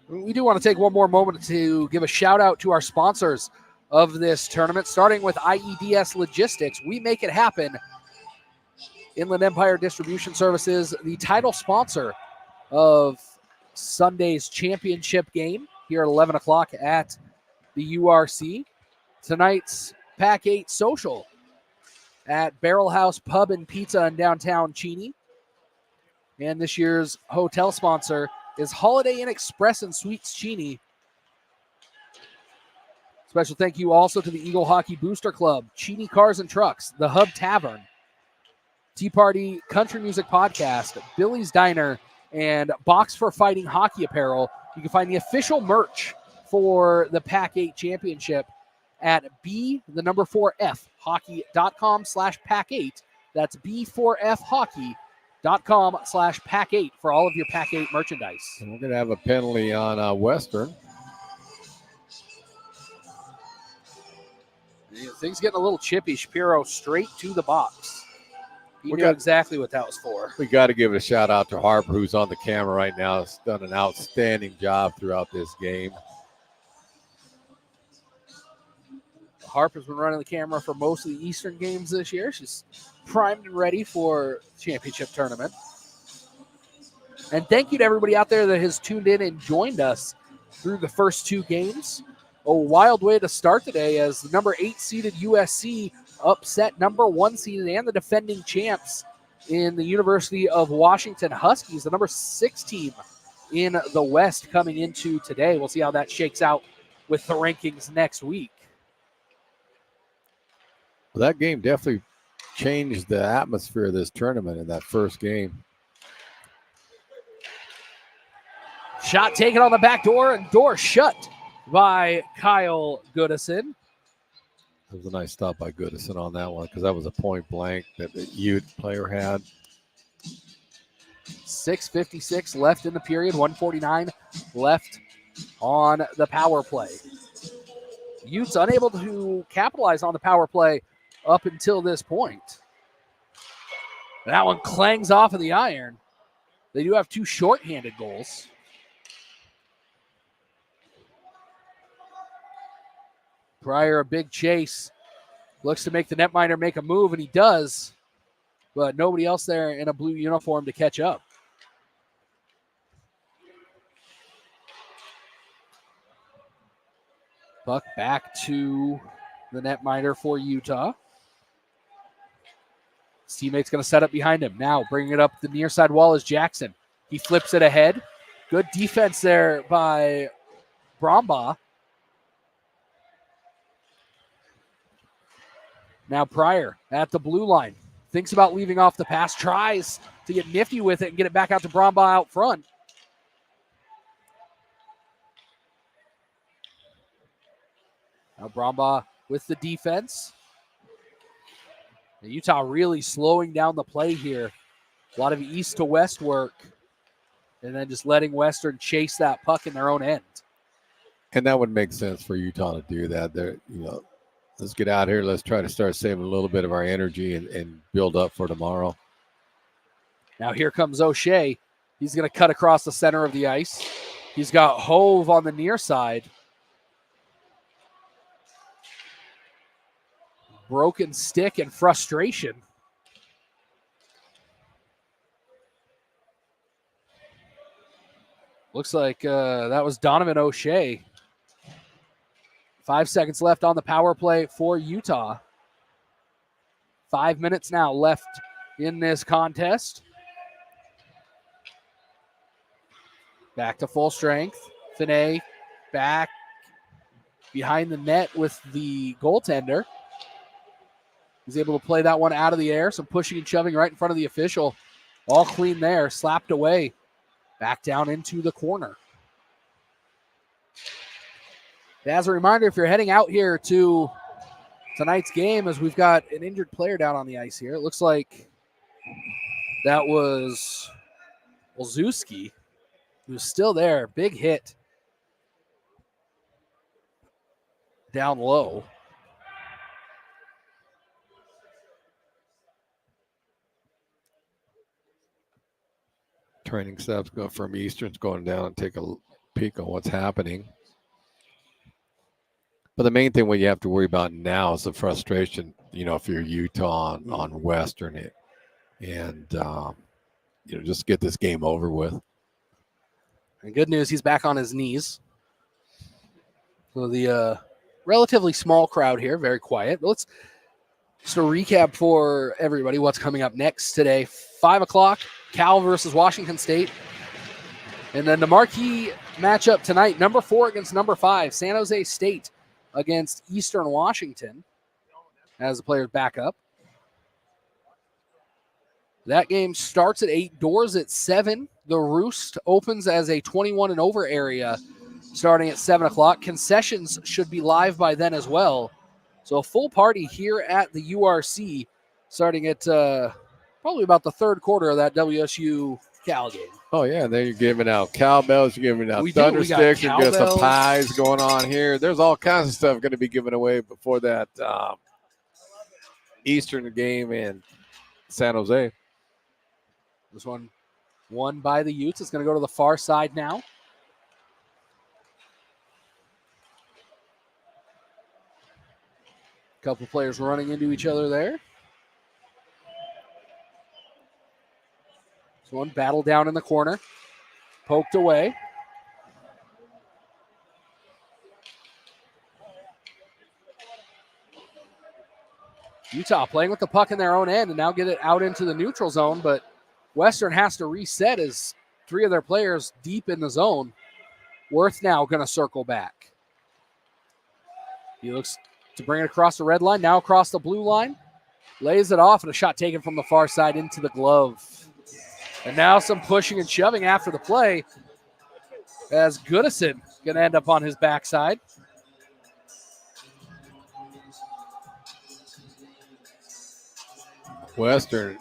We do want to take one more moment to give a shout out to our sponsors of this tournament, starting with IEDS Logistics. We make it happen. Inland Empire Distribution Services, the title sponsor of Sunday's championship game here at 11 o'clock at the URC. Tonight's PAC8 social at Barrel House Pub and Pizza in downtown Cheney. And this year's hotel sponsor is Holiday Inn Express and Suites Cheney. Special thank you also to the Eagle Hockey Booster Club, Cheney Cars and Trucks, the Hub Tavern, Tea Party Country Music Podcast, Billy's Diner, and Box for Fighting Hockey Apparel. You can find the official merch for the PAC8 Championship at B4F hockey.com/PAC8. That's B4F hockey.com/PAC8. WWU.com/PAC8 for all of your PAC8 merchandise. And we're going to have a penalty on Western. Things getting a little chippy. Shapiro straight to the box. He knew exactly what that was for. We got to give a shout out to Harper, who's on the camera right now. Has done an outstanding job throughout this game. Harper's been running the camera for most of the Eastern games this year. She's primed and ready for the championship tournament. And thank you to everybody out there that has tuned in and joined us through the first two games. A wild way to start today as the number 8 seeded USC upset number 1 seeded and the defending champs in the University of Washington Huskies, the number 6 team in the West coming into today. We'll see how that shakes out with the rankings next week. Well, that game definitely changed the atmosphere of this tournament in that first game. Shot taken on the back door and door shut by Kyle Goodison. It was a nice stop by Goodison on that one because that was a point blank that the Ute player had. 6:56 left in the period, 1:49 left on the power play. Utes unable to capitalize on the power play up until this point. That one clangs off of the iron. They do have 2 shorthanded goals. Pryor, a big chase. Looks to make the netminder make a move, and he does. But nobody else there in a blue uniform to catch up. Puck back to the netminder for Utah. His teammate's going to set up behind him. Now bringing it up the near side wall is Jackson. He flips it ahead. Good defense there by Brombaugh. Now Pryor at the blue line. Thinks about leaving off the pass. Tries to get nifty with it and get it back out to Brombaugh out front. Now Brombaugh with the defense. Utah really slowing down the play here. A lot of east to west work. And then just letting Western chase that puck in their own end. And that would make sense for Utah to do that. Let's get out here. Let's try to start saving a little bit of our energy and build up for tomorrow. Now here comes O'Shea. He's going to cut across the center of the ice. He's got Hove on the near side. Broken stick and frustration. Looks like that was Donovan O'Shea. 5 seconds left on the power play for Utah. 5 minutes now left in this contest. Back to full strength. Finney back behind the net with the goaltender. He's able to play that one out of the air. Some pushing and shoving right in front of the official. All clean there. Slapped away. Back down into the corner. As a reminder, if you're heading out here to tonight's game, as we've got an injured player down on the ice here. It looks like that was Olszewski, who's still there. Big hit down low. Training staff's going from Eastern's going down and take a peek on what's happening. But the main thing what you have to worry about now is the frustration, if you're Utah on Western and just get this game over with. And good news, he's back on his knees. So the relatively small crowd here, very quiet. But let's just a recap for everybody what's coming up next today. 5 o'clock, Cal versus Washington State. And then the marquee matchup tonight, number 4 against number 5, San Jose State against Eastern Washington as the players back up. That game starts at 8, doors at 7. The Roost opens as a 21 and over area starting at 7 o'clock. Concessions should be live by then as well. So a full party here at the URC starting at probably about the third quarter of that WSU Cal game. Oh, yeah. And then you're giving out cowbells. You're giving out We do. thunder We got sticks. You're getting some cowbells. pies going on here. There's all kinds of stuff going to be given away before that Eastern game in San Jose. This one won by the Utes. It's going to go to the far side now. A couple players running into each other there. This one battled down in the corner. Poked away. Utah playing with the puck in their own end and now get it out into the neutral zone, but Western has to reset as 3 of their players deep in the zone. Worth now going to circle back. He looks to bring it across the red line, now across the blue line. Lays it off, and a shot taken from the far side into the glove. And now some pushing and shoving after the play as Goodison going to end up on his backside. Western,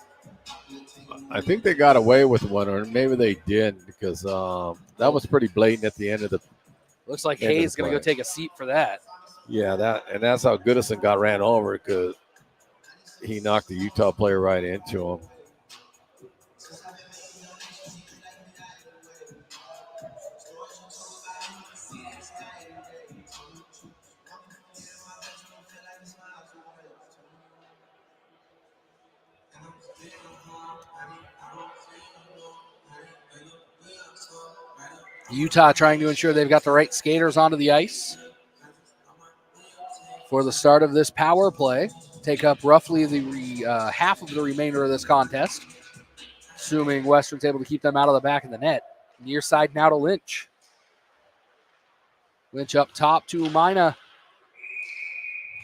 I think they got away with one, or maybe they didn't, because that was pretty blatant at the end of the. Looks like end of the Hayes going to go play. take a seat for that. Yeah, that's how Goodison got ran over, because he knocked the Utah player right into him. Utah trying to ensure they've got the right skaters onto the ice for the start of this power play. Take up roughly the half of the remainder of this contest, assuming Western's able to keep them out of the back of the net. Near side now to Lynch. Lynch up top to Umina.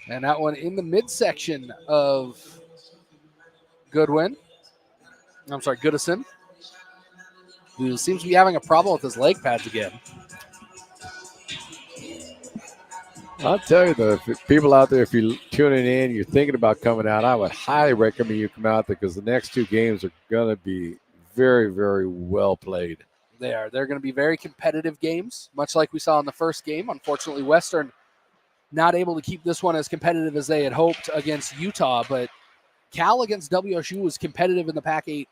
And that one in the midsection of Goodison, who seems to be having a problem with his leg pads again. I'll tell you, though, if people out there, if you're tuning in, you're thinking about coming out, I would highly recommend you come out there, because the next 2 games are going to be very, very well played. They are. They're going to be very competitive games, much like we saw in the first game. Unfortunately, Western not able to keep this one as competitive as they had hoped against Utah, but Cal against WSU was competitive in the PAC8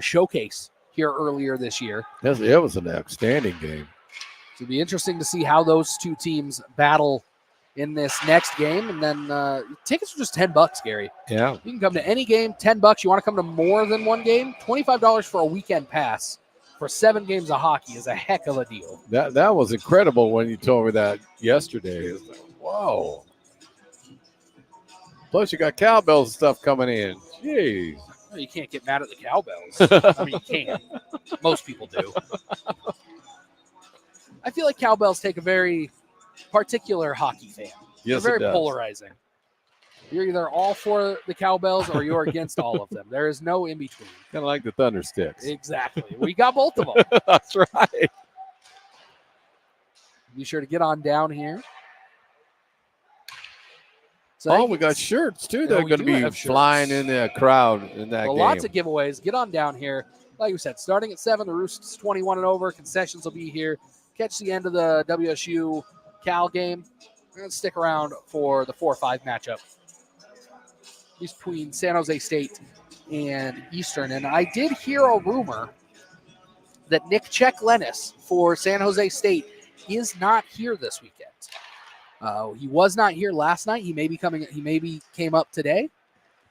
showcase here earlier this year. It was an outstanding game. It'll be interesting to see how those 2 teams battle in this next game. And then tickets are just $10, Gary. Yeah. You can come to any game, $10. You want to come to more than one game, $25 for a weekend pass for 7 games of hockey is a heck of a deal. That was incredible when you told me that yesterday. It's like, whoa. Plus, you got cowbells and stuff coming in. Jeez. Well, you can't get mad at the cowbells. I mean, you can. Most people do. I feel like cowbells take a very particular hockey fan. Yes, They're it very does. polarizing. You're either all for the cowbells or you're against all of them. There is no in between. Kind of like the Thunder Sticks. Exactly. We got both of them. That's right. Be sure to get on down here. So We got shirts, too. Yeah, They're we going to do be have shirts. flying in the crowd in that game. Lots of giveaways. Get on down here. Like we said, starting at 7, the Roosts 21 and over. Concessions will be here. Catch the end of the WSU Cal game. And stick around for the 4-5 matchup between San Jose State and Eastern. And I did hear a rumor that Nick Check-Lennis for San Jose State is not here this weekend. He was not here last night. He maybe came up today,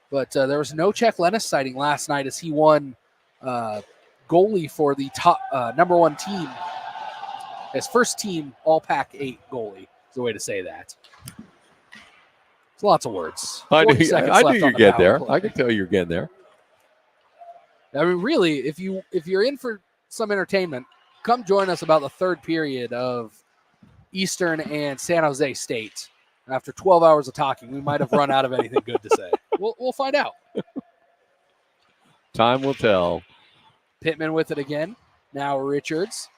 but there was no Check-Lennis sighting last night as he won goalie for the top number 1 team, his first team All PAC8 goalie is the way to say that. It's lots of words. I 40 knew seconds you left on the get power there. play. I can tell you're getting there. I mean, really, if you're in for some entertainment, come join us about the 3rd period of Eastern and San Jose State. After 12 hours of talking, we might have run out of anything good to say. We'll find out. Time will tell. Pittman with it again. Now Richards.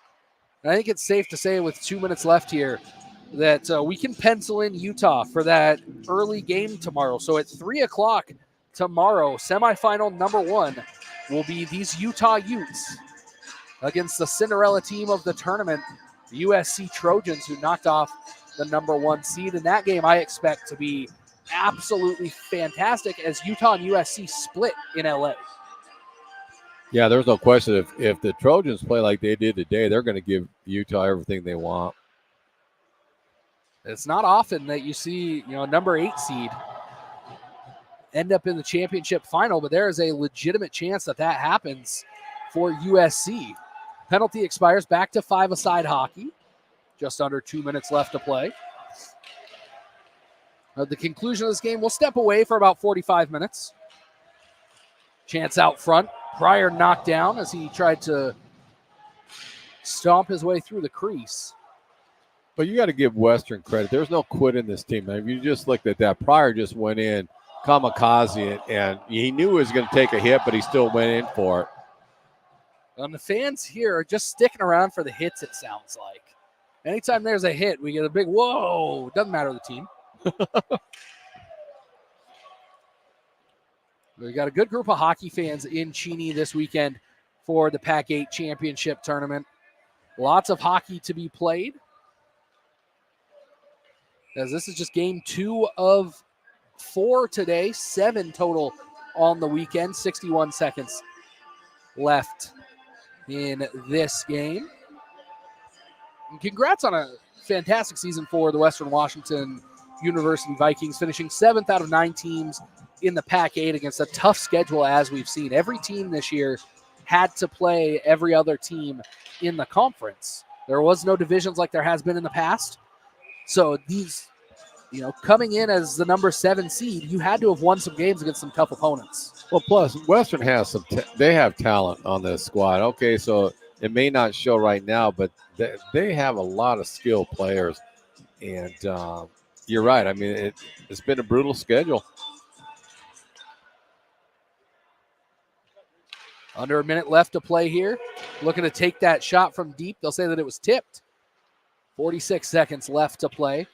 And I think it's safe to say with 2 minutes left here that we can pencil in Utah for that early game tomorrow. So at 3 o'clock tomorrow, semifinal number 1 will be these Utah Utes against the Cinderella team of the tournament, the USC Trojans, who knocked off the number 1 seed. In that game, I expect to be absolutely fantastic as Utah and USC split in LA. Yeah, there's no question. If the Trojans play like they did today, they're going to give Utah everything they want. It's not often that you see, a number 8 seed end up in the championship final, but there is a legitimate chance that happens for USC. Penalty expires, back to 5-a-side hockey. Just under 2 minutes left to play. At the conclusion of this game, we'll step away for about 45 minutes. Chance out front. Pryor knocked down as he tried to stomp his way through the crease. But you got to give Western credit. There's no quit in this team. If you just looked at that, Pryor just went in kamikaze, and he knew he was going to take a hit, but he still went in for it. And the fans here are just sticking around for the hits, it sounds like. Anytime there's a hit, we get a big whoa. Doesn't matter the team. We got a good group of hockey fans in Cheney this weekend for the PAC8 championship tournament. Lots of hockey to be played, as this is just game 2 of 4 today. 7 total on the weekend. 61 seconds left in this game. And congrats on a fantastic season for the Western Washington University Vikings, finishing 7th out of 9 teams in the PAC8 against a tough schedule, as we've seen. Every team this year had to play every other team in the conference. There was no divisions like there has been in the past. So these, coming in as the number 7 seed, you had to have won some games against some tough opponents. Well, plus Western has they have talent on this squad. Okay, so it may not show right now, but they have a lot of skilled players. And you're right. I mean, it's been a brutal schedule. Under a minute left to play here. Looking to take that shot from deep. They'll say that it was tipped. 46 seconds left to play.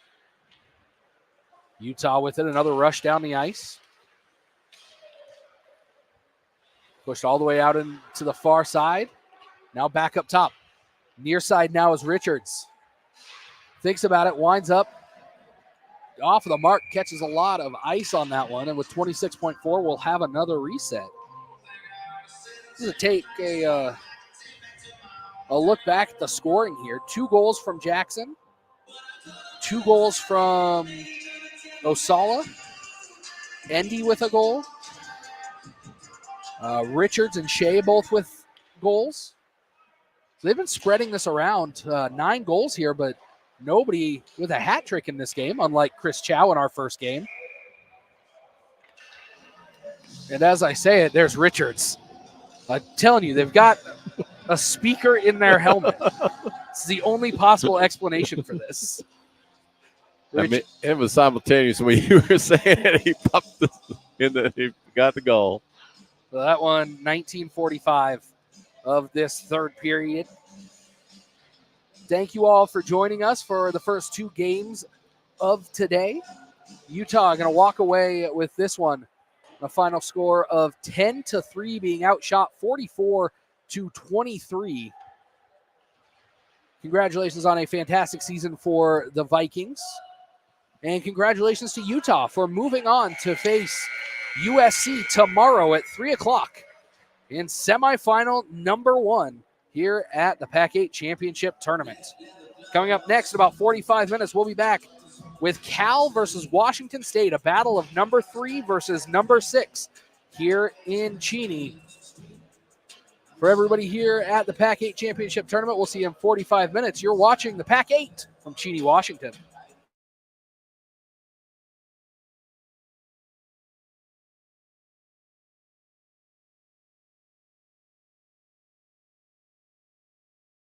Utah with it. Another rush down the ice. Pushed all the way out into the far side. Now back up top. Near side now is Richards. Thinks about it. Winds up. Off of the mark. Catches a lot of ice on that one. And with 26.4, we'll have another reset. This is take a look back at the scoring here. 2 goals from Jackson. 2 goals from Osala. Endy with a goal. Richards and Shea both with goals. So they've been spreading this around. 9 goals here, but nobody with a hat trick in this game, unlike Chris Chow in our first game. And as I say it, there's Richards. I'm telling you, they've got a speaker in their helmet. It's the only possible explanation for this. I mean, it was simultaneous when you were saying it. He popped he got the goal. So that one, 19:45 of this third period. Thank you all for joining us for the first 2 games of today. Utah going to walk away with this one. A final score of 10-3, being outshot 44-23. Congratulations on a fantastic season for the Vikings. And congratulations to Utah for moving on to face USC tomorrow at 3 o'clock in semifinal number 1 here at the PAC8 Championship Tournament. Coming up next, in about 45 minutes, we'll be back with Cal versus Washington State, a battle of number 3 versus number 6 here in Cheney. For everybody here at the PAC8 Championship Tournament, we'll see you in 45 minutes. You're watching the PAC8 from Cheney, Washington.